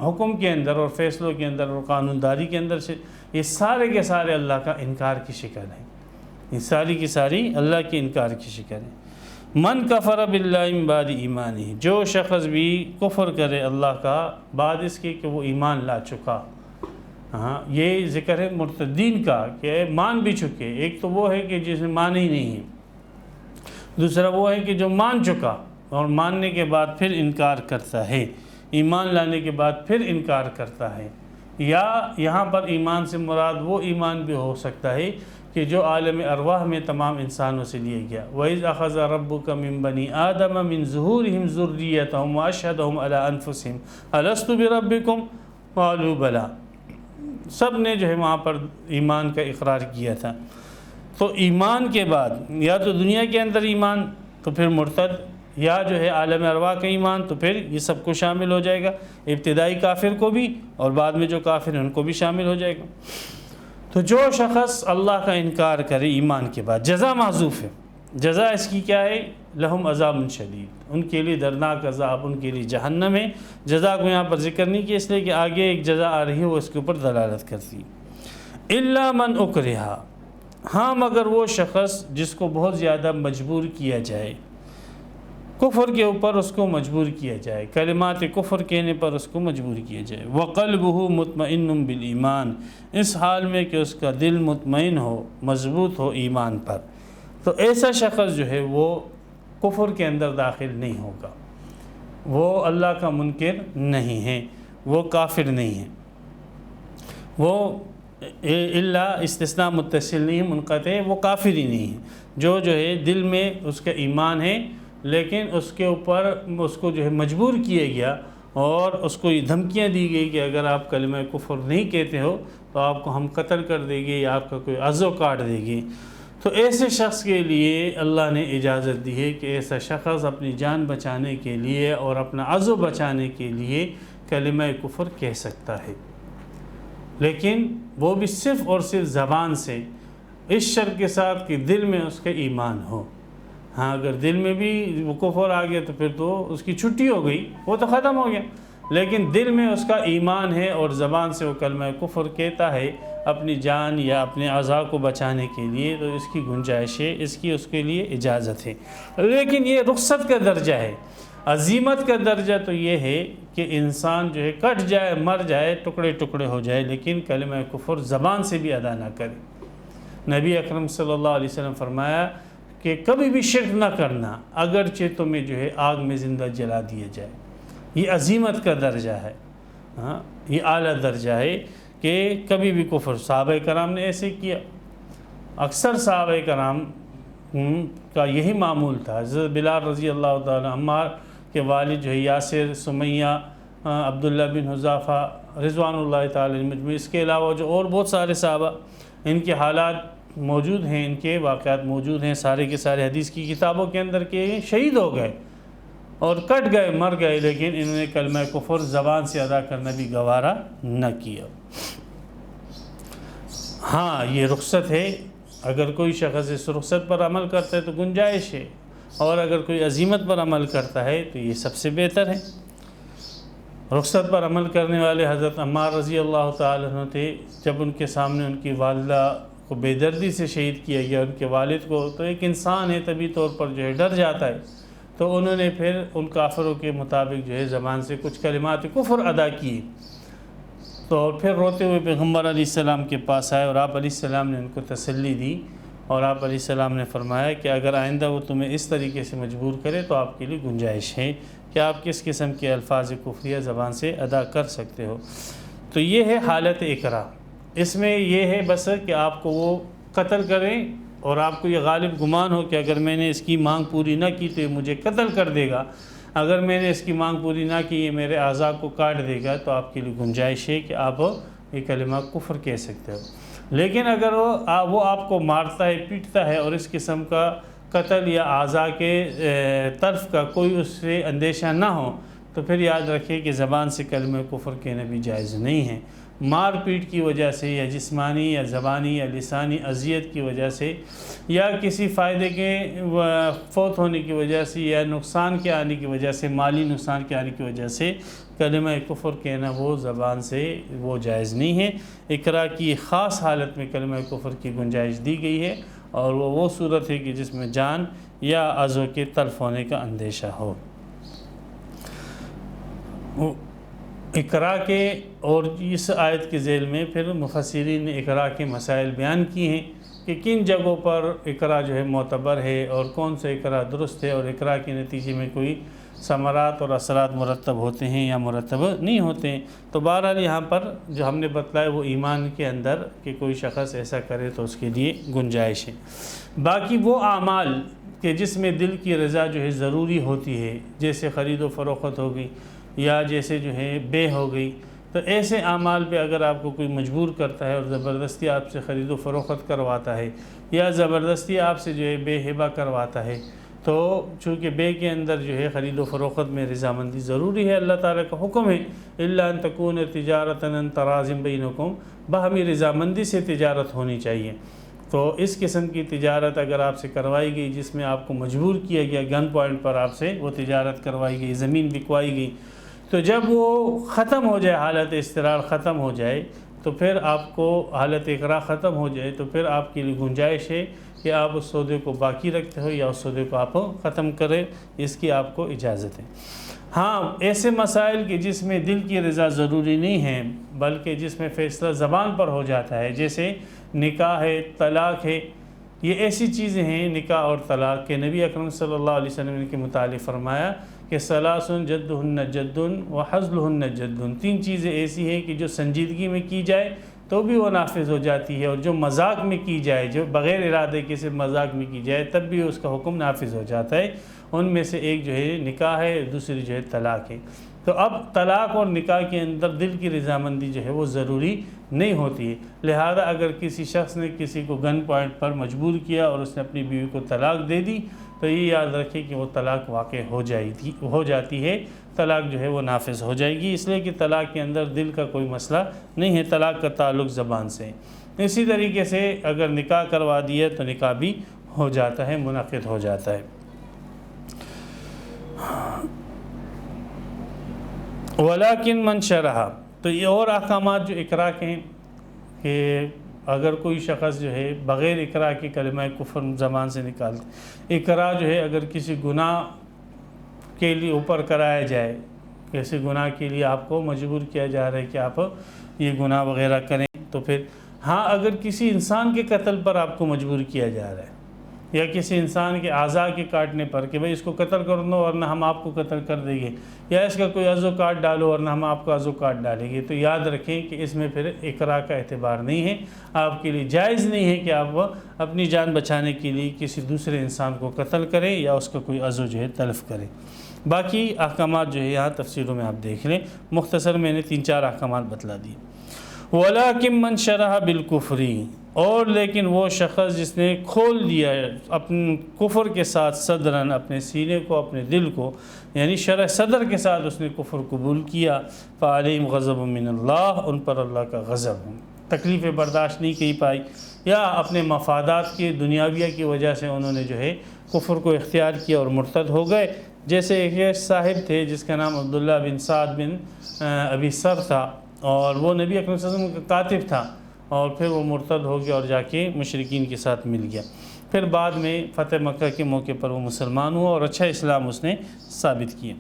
حکم کے اندر اور فیصلوں کے اندر اور قانون داری کے اندر سے، یہ سارے کے سارے اللہ کا انکار کی شکل ہے، یہ ساری کی ساری اللہ کے انکار کی شکل ہے۔ من کفر باللہ من بعد ایمانہ، جو شخص بھی کفر کرے اللہ کا بعد اس کے کہ وہ ایمان لا چکا۔ ہاں، یہ ذکر ہے مرتدین کا کہ مان بھی چکے، ایک تو وہ ہے کہ جس نے مانا ہی نہیں ہے، دوسرا وہ ہے کہ جو مان چکا اور ماننے کے بعد پھر انکار کرتا ہے، ایمان لانے کے بعد پھر انکار کرتا ہے، یا یہاں پر ایمان سے مراد وہ ایمان بھی ہو سکتا ہے کہ جو عالم ارواح میں تمام انسانوں سے لیا گیا۔ وَإِذْ أَخَذَ رَبُّكَ مِن بَنِي آدَمَ مِن ظُهُورِهِمْ ذُرِّيَّتَهُمْ وَأَشْهَدَهُمْ عَلَىٰ أَنفُسِهِمْ أَلَسْتُ بِرَبِّكُمْ قَالُوا بَلَىٰ، سب نے جو ہے وہاں پر ایمان کا اقرار کیا تھا۔ تو ایمان کے بعد یا تو دنیا کے اندر ایمان تو پھر مرتد، یا جو ہے عالم ارواح کا ایمان، تو پھر یہ سب کو شامل ہو جائے گا، ابتدائی کافر کو بھی اور بعد میں جو کافر ہیں ان کو بھی شامل ہو جائے گا۔ تو جو شخص اللہ کا انکار کرے ایمان کے بعد، جزا محذوف ہے، جزا اس کی کیا ہے؟ لہم عذاب شدید، ان کے لیے دردناک عذاب، ان کے لیے جہنم ہے۔ جزا کو یہاں پر ذکر نہیں کیا اس لیے کہ آگے ایک جزا آ رہی ہے وہ اس کے اوپر دلالت کرتی ہے۔ الا من اکرہ، ہاں مگر وہ شخص جس کو بہت زیادہ مجبور کیا جائے، کفر کے اوپر اس کو مجبور کیا جائے، کلمات کفر کہنے پر اس کو مجبور کیا جائے، وقلبہ مطمئن بالایمان، اس حال میں کہ اس کا دل مطمئن ہو، مضبوط ہو ایمان پر، تو ایسا شخص جو ہے وہ کفر کے اندر داخل نہیں ہوگا، وہ اللہ کا منکر نہیں ہے، وہ کافر نہیں ہے، وہ الا استثناء متصل نہیں ہے، منقطع ہے، وہ کافر ہی نہیں ہے، جو ہے دل میں اس کا ایمان ہے لیکن اس کے اوپر اس کو جو ہے مجبور کیا گیا اور اس کو یہ دھمکیاں دی گئی کہ اگر آپ کلمہ کفر نہیں کہتے ہو تو آپ کو ہم قتل کر دیں گے یا آپ کا کوئی عضو کاٹ دے گی، تو ایسے شخص کے لیے اللہ نے اجازت دی ہے کہ ایسا شخص اپنی جان بچانے کے لیے اور اپنا عضو بچانے کے لیے کلمہ کفر کہہ سکتا ہے، لیکن وہ بھی صرف اور صرف زبان سے، اس شرط کے ساتھ کہ دل میں اس کا ایمان ہو۔ ہاں اگر دل میں بھی وہ کفر آ گیا تو پھر تو اس کی چھٹی ہو گئی، وہ تو ختم ہو گیا، لیکن دل میں اس کا ایمان ہے اور زبان سے وہ کلمہ کفر کہتا ہے اپنی جان یا اپنے اعضاء کو بچانے کے لیے، تو اس کی گنجائش ہے، اس کے لیے اجازت ہے۔ لیکن یہ رخصت کا درجہ ہے، عزیمت کا درجہ تو یہ ہے کہ انسان جو ہے کٹ جائے، مر جائے، ٹکڑے ٹکڑے ہو جائے، لیکن کلمہ کفر زبان سے بھی ادا نہ کرے۔ نبی اکرم صلی اللہ علیہ وسلم فرمایا کہ کبھی بھی شرک نہ کرنا اگرچہ تمہیں جو ہے آگ میں زندہ جلا دیا جائے۔ یہ عزیمت کا درجہ ہے، ہاں یہ اعلیٰ درجہ ہے کہ کبھی بھی کفر۔ صحابہ کرام نے ایسے کیا، اکثر صحابہ کرام کا یہی معمول تھا۔ حضرت بلال رضی اللہ تعالیٰ، عمار کے والد جو ہے یاسر، سمیہ، عبداللہ بن حذافہ رضوان اللہ تعالیٰ مجمعین، اس کے علاوہ جو اور بہت سارے صحابہ، ان کے حالات موجود ہیں، ان کے واقعات موجود ہیں، سارے کے سارے حدیث کی کتابوں کے اندر کہ شہید ہو گئے اور کٹ گئے، مر گئے، لیکن انہوں نے کلمہ کفر زبان سے ادا کرنا بھی گوارا نہ کیا۔ ہاں یہ رخصت ہے، اگر کوئی شخص اس رخصت پر عمل کرتا ہے تو گنجائش ہے، اور اگر کوئی عزیمت پر عمل کرتا ہے تو یہ سب سے بہتر ہے۔ رخصت پر عمل کرنے والے حضرت عمار رضی اللہ تعالیٰ عنہ تھے، جب ان کے سامنے ان کی والدہ کو بے دردی سے شہید کیا گیا، ان کے والد کو، تو ایک انسان ہے طبی طور پر جو ہے ڈر جاتا ہے، تو انہوں نے پھر ان کافروں کے مطابق جو ہے زبان سے کچھ کلمات کفر ادا کیے، تو پھر روتے ہوئے پیغمبر علیہ السلام کے پاس آئے اور آپ علیہ السلام نے ان کو تسلی دی، اور آپ علیہ السلام نے فرمایا کہ اگر آئندہ وہ تمہیں اس طریقے سے مجبور کرے تو آپ کے لیے گنجائش ہے کہ آپ کس قسم کے الفاظ کفریہ زبان سے ادا کر سکتے ہو۔ تو یہ ہے حالت اکراہ، اس میں یہ ہے بس کہ آپ کو وہ قتل کریں اور آپ کو یہ غالب گمان ہو کہ اگر میں نے اس کی مانگ پوری نہ کی تو یہ مجھے قتل کر دے گا، اگر میں نے اس کی مانگ پوری نہ کی یہ میرے اعضاء کو کاٹ دے گا، تو آپ کے لیے گنجائش ہے کہ آپ یہ کلمہ کفر کہہ سکتے ہو۔ لیکن اگر وہ آپ کو مارتا ہے، پیٹتا ہے اور اس قسم کا قتل یا اعضاء کے طرف کا کوئی اس سے اندیشہ نہ ہو، تو پھر یاد رکھیں کہ زبان سے کلمہ کفر کہنا بھی جائز نہیں ہے۔ مار پیٹ کی وجہ سے یا جسمانی یا زبانی یا لسانی اذیت کی وجہ سے یا کسی فائدے کے فوت ہونے کی وجہ سے یا نقصان کے آنے کی وجہ سے، مالی نقصان کے آنے کی وجہ سے کلمہ کفر کہنا وہ زبان سے وہ جائز نہیں ہے۔ اقرار کی خاص حالت میں کلمہ کفر کی گنجائش دی گئی ہے، اور وہ صورت ہے کہ جس میں جان یا اعضاء کے تلف ہونے کا اندیشہ ہو۔ اقرار کے اور اس آیت کے ذیل میں پھر مفسرین نے اقرار کے مسائل بیان کی ہیں کہ کن جگہوں پر اقرار جو ہے معتبر ہے اور کون سا اقرار درست ہے، اور اقرار کے نتیجے میں کوئی ثمرات اور اثرات مرتب ہوتے ہیں یا مرتب نہیں ہوتے ہیں۔ تو بہرحال یہاں پر جو ہم نے بتلایا وہ ایمان کے اندر کہ کوئی شخص ایسا کرے تو اس کے لیے گنجائش ہے۔ باقی وہ اعمال کہ جس میں دل کی رضا جو ہے ضروری ہوتی ہے، جیسے خرید و فروخت ہو گئی یا جیسے جو ہے بے ہو گئی، تو ایسے اعمال پہ اگر آپ کو کوئی مجبور کرتا ہے اور زبردستی آپ سے خرید و فروخت کرواتا ہے یا زبردستی آپ سے جو ہے بے ہبہ کرواتا ہے تو چونکہ بے کے اندر جو ہے خرید و فروخت میں رضامندی ضروری ہے، اللہ تعالیٰ کا حکم ہے الا ان تکون تجارۃ عن تراض بینکم، باہمی رضامندی سے تجارت ہونی چاہیے۔ تو اس قسم کی تجارت اگر آپ سے کروائی گئی جس میں آپ کو مجبور کیا گیا، گن پوائنٹ پر آپ سے وہ تجارت کروائی گئی، زمین بکوائی گئی، تو جب وہ ختم ہو جائے، حالت اضطرار ختم ہو جائے، تو پھر آپ کو حالت اقرار ختم ہو جائے تو پھر آپ کے لیے گنجائش ہے کہ آپ اس سودے کو باقی رکھتے ہو یا اس سودے کو آپ ختم کریں، اس کی آپ کو اجازت ہے۔ ہاں ایسے مسائل کہ جس میں دل کی رضا ضروری نہیں ہے بلکہ جس میں فیصلہ زبان پر ہو جاتا ہے، جیسے نکاح ہے، طلاق ہے، یہ ایسی چیزیں ہیں نکاح اور طلاق کے نبی اکرم صلی اللہ علیہ وسلم نے کے متعلق فرمایا کہ ثلاث جدہن جد وحزلہن جد، تین چیزیں ایسی ہیں کہ جو سنجیدگی میں کی جائے تو بھی وہ نافذ ہو جاتی ہے، اور جو مذاق میں کی جائے، جو بغیر ارادے کے صرف مذاق میں کی جائے تب بھی اس کا حکم نافذ ہو جاتا ہے۔ ان میں سے ایک جو ہے نکاح ہے، دوسری جو ہے طلاق ہے۔ تو اب طلاق اور نکاح کے اندر دل کی رضامندی جو ہے وہ ضروری نہیں ہوتی ہے، لہذا اگر کسی شخص نے کسی کو گن پوائنٹ پر مجبور کیا اور اس نے اپنی بیوی کو طلاق دے دی تو یہ یاد رکھے کہ وہ طلاق واقع ہو جاتی ہے، طلاق جو ہے وہ نافذ ہو جائے گی، اس لیے کہ طلاق کے اندر دل کا کوئی مسئلہ نہیں ہے، طلاق کا تعلق زبان سے ہے۔ اسی طریقے سے اگر نکاح کروا دیا تو نکاح بھی ہو جاتا ہے، منعقد ہو جاتا ہے۔ ولیکن من شرح، تو یہ اور احکامات جو اقرا کے ہیں کہ اگر کوئی شخص جو ہے بغیر اقرا کے کلمہ کفر زبان سے نکالتے، اقرا جو ہے اگر کسی گناہ کے لیے اوپر کرایا جائے، کسی گناہ کے لیے آپ کو مجبور کیا جا رہا ہے کہ آپ یہ گناہ وغیرہ کریں، تو پھر ہاں اگر کسی انسان کے قتل پر آپ کو مجبور کیا جا رہا ہے یا کسی انسان کے اعضاء کے کاٹنے پر کہ بھئی اس کو قتل کر دو ورنہ ہم آپ کو قتل کر دیں گے، یا اس کا کوئی عضو کاٹ ڈالو ورنہ ہم آپ کا عضو کاٹ ڈالیں گے، تو یاد رکھیں کہ اس میں پھر اقرا کا اعتبار نہیں ہے، آپ کے لیے جائز نہیں ہے کہ آپ اپنی جان بچانے کے لیے کسی دوسرے انسان کو قتل کریں یا اس کا کوئی عضو جو ہے تلف کریں۔ باقی احکامات جو ہے یہاں تفسیروں میں آپ دیکھ لیں، مختصر میں نے 3-4 احکامات بتلا دیے۔ وَلَٰكِن مَّن شَرَحَ بِالْكُفْرِ، اور لیکن وہ شخص جس نے کھول دیا ہے اپنے کفر کے ساتھ صدراً، اپنے سینے کو، اپنے دل کو، یعنی شرح صدر کے ساتھ اس نے کفر قبول کیا، فَعَلَيْهِمْ غَضَبٌ مِّنَ اللَّهِ، ان پر اللہ کا غضب ہے، تکلیفیں برداشت نہیں کی پائی یا اپنے مفادات کی دنیاویہ کی وجہ سے انہوں نے جو ہے کفر کو اختیار کیا اور مرتد ہو گئے۔ جیسے ایک صاحب تھے جس کا نام عبداللہ بن سعد بن ابی سر تھا، اور وہ نبی اکرم صلی اللہ علیہ وسلم کا کاتب تھا، اور پھر وہ مرتد ہو گیا اور جا کے مشرکین کے ساتھ مل گیا، پھر بعد میں فتح مکہ کے موقع پر وہ مسلمان ہوا اور اچھا اسلام اس نے ثابت کیا۔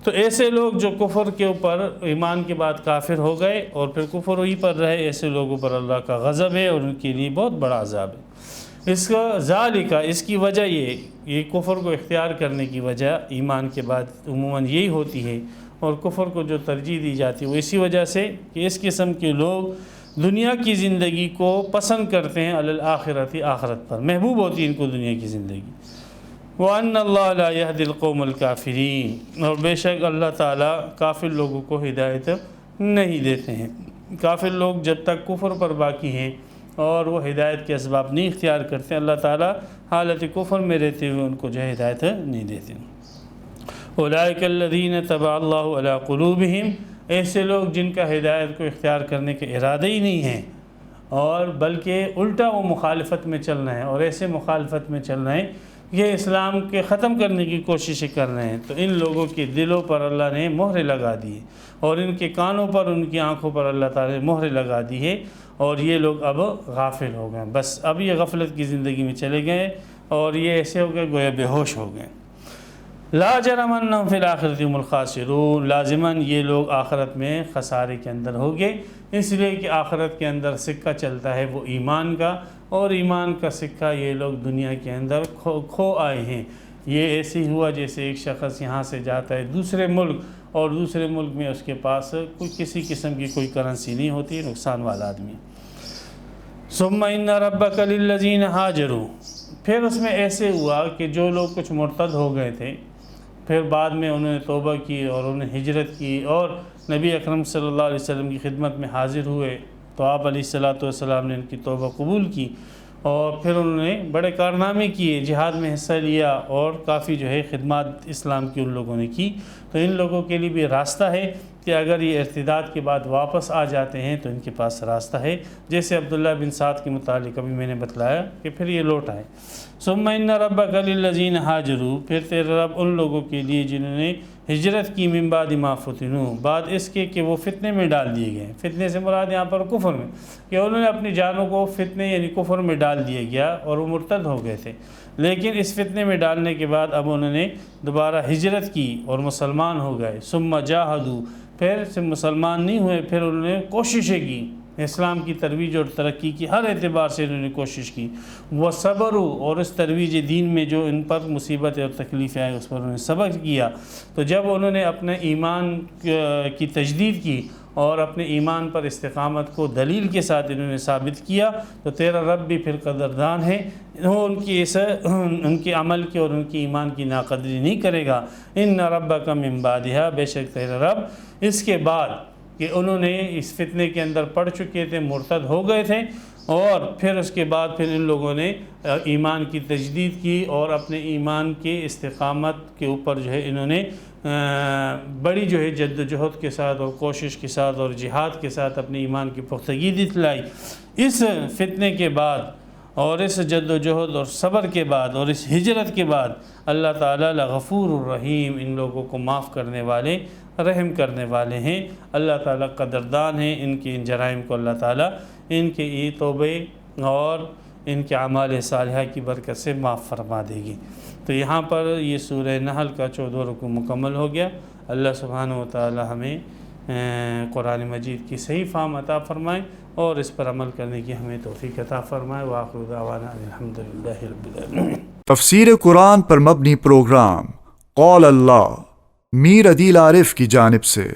تو ایسے لوگ جو کفر کے اوپر ایمان کے بعد کافر ہو گئے اور پھر کفر ہی پر رہے، ایسے لوگوں پر اللہ کا غضب ہے اور ان کے لیے بہت بڑا عذاب ہے۔ اس کا ذالکہ، اس کی وجہ یہ کفر کو اختیار کرنے کی وجہ ایمان کے بعد عموماً یہی ہوتی ہے، اور کفر کو جو ترجیح دی جاتی ہے وہ اسی وجہ سے کہ اس قسم کے لوگ دنیا کی زندگی کو پسند کرتے ہیں علی الآخرۃ، آخرت پر محبوب ہوتی ہے ان کو دنیا کی زندگی۔ وَأَنَّ اللَّهَ لَا يَهْدِي الْقَوْمَ الْكَافِرِينَ، اور بے شک اللہ تعالیٰ کافر لوگوں کو ہدایت نہیں دیتے ہیں۔ کافر لوگ جب تک کفر پر باقی ہیں اور وہ ہدایت کے اسباب نہیں اختیار کرتے، اللہ تعالیٰ حالت کفر میں رہتے ہوئے ان کو جو ہے ہدایت نہیں دیتے۔ اولئک الذین طبع اللہ علی قلوبہم، ایسے لوگ جن کا ہدایت کو اختیار کرنے کے ارادے ہی نہیں ہیں اور بلکہ الٹا وہ مخالفت میں چل رہے ہیں، اور ایسے مخالفت میں چل رہے ہیں یہ اسلام کے ختم کرنے کی کوششیں کر رہے ہیں، تو ان لوگوں کے دلوں پر اللہ نے مہر لگا دی ہے، اور ان کے کانوں پر، ان کی آنکھوں پر اللہ تعالیٰ نے مہر لگا دی ہے، اور یہ لوگ اب غافل ہو گئے، بس اب یہ غفلت کی زندگی میں چلے گئے اور یہ ایسے ہو گئے گویا بے ہوش ہو گئے۔ لا جرم انہم فی الآخرۃ هم الخاسرون، لازماً یہ لوگ آخرت میں خسارے کے اندر ہوگے، اس لیے کہ آخرت کے اندر سکہ چلتا ہے وہ ایمان کا، اور ایمان کا سکہ یہ لوگ دنیا کے اندر کھو آئے ہیں۔ یہ ایسے ہی ہوا جیسے ایک شخص یہاں سے جاتا ہے دوسرے ملک، اور دوسرے ملک میں اس کے پاس کوئی کسی قسم کی کوئی کرنسی نہیں ہوتی، نقصان والا آدمی۔ ثم ان ربک للذین ہاجروا، پھر اس میں ایسے ہوا کہ جو لوگ کچھ مرتد ہو گئے تھے، پھر بعد میں انہوں نے توبہ کی اور انہوں نے ہجرت کی اور نبی اکرم صلی اللہ علیہ وسلم کی خدمت میں حاضر ہوئے، تو آپ علیہ الصلوۃ والسلام نے ان کی توبہ قبول کی۔ اور پھر انہوں نے بڑے کارنامے کیے، جہاد میں حصہ لیا اور کافی جو ہے خدمات اسلام کی ان لوگوں نے کی۔ تو ان لوگوں کے لیے بھی راستہ ہے کہ اگر یہ ارتداد کے بعد واپس آ جاتے ہیں تو ان کے پاس راستہ ہے، جیسے عبداللہ بن سعد کے متعلق ابھی میں نے بتلایا کہ پھر یہ لوٹ آئے۔ ثم ان ربک للذین ہاجروا، پھر تیرا رب ان لوگوں کے لیے جنہوں نے ہجرت کی، من بعد ما فتنوا، بعد اس کے کہ وہ فتنے میں ڈال دیے گئے۔ فتنے سے مراد یہاں پر کفر میں، کہ انہوں نے اپنی جانوں کو فتنے یعنی کفر میں ڈال دیا گیا اور وہ مرتد ہو گئے تھے، لیکن اس فتنے میں ڈالنے کے بعد اب انہوں نے دوبارہ ہجرت کی اور مسلمان ہو گئے۔ ثم جاہدوا، پھر سے مسلمان نہیں ہوئے، پھر انہوں نے کوششیں کی، اسلام کی ترویج اور ترقی کی، ہر اعتبار سے انہوں نے کوشش کی۔ وصبروا، اور اس ترویج دین میں جو ان پر مصیبتیں اور تکلیفیں آئیں اس پر انہوں نے صبر کیا۔ تو جب انہوں نے اپنے ایمان کی تجدید کی اور اپنے ایمان پر استقامت کو دلیل کے ساتھ انہوں نے ثابت کیا، تو تیرا رب بھی پھر قدردان ہے، وہ ان کے عمل کی اور ان کی ایمان کی ناقدری نہیں کرے گا۔ ان ربک من بعدھا، بے شک تیرا رب اس کے بعد کہ انہوں نے اس فتنے کے اندر پڑ چکے تھے، مرتد ہو گئے تھے، اور پھر اس کے بعد پھر ان لوگوں نے ایمان کی تجدید کی اور اپنے ایمان کے استقامت کے اوپر جو ہے انہوں نے بڑی جو ہے جد و جہد کے ساتھ اور کوشش کے ساتھ اور جہاد کے ساتھ اپنے ایمان کی پختگی دکھلائی۔ اس فتنے کے بعد اور اس جد و جہد اور صبر کے بعد اور اس ہجرت کے بعد اللہ تعالیٰ لغفور الرحیم، ان لوگوں کو معاف کرنے والے، رحم کرنے والے ہیں۔ اللہ تعالیٰ قدردان ہیں، ان کے ان جرائم کو اللہ تعالیٰ ان کے توبے اور ان کے اعمال صالحہ کی برکت سے معاف فرما دے گی۔ تو یہاں پر یہ سورہ نحل کا 14واں رکوع مکمل ہو گیا۔ اللہ سبحانہ و تعالیٰ ہمیں قرآن مجید کی صحیح فہم عطا فرمائے اور اس پر عمل کرنے کی ہمیں توفیق عطا فرمائے۔ وآخر دعوانا الحمدللہ رب العالمین۔ تفسیر قرآن پر مبنی پروگرام قول اللہ، میر عدیل عارف کی جانب سے۔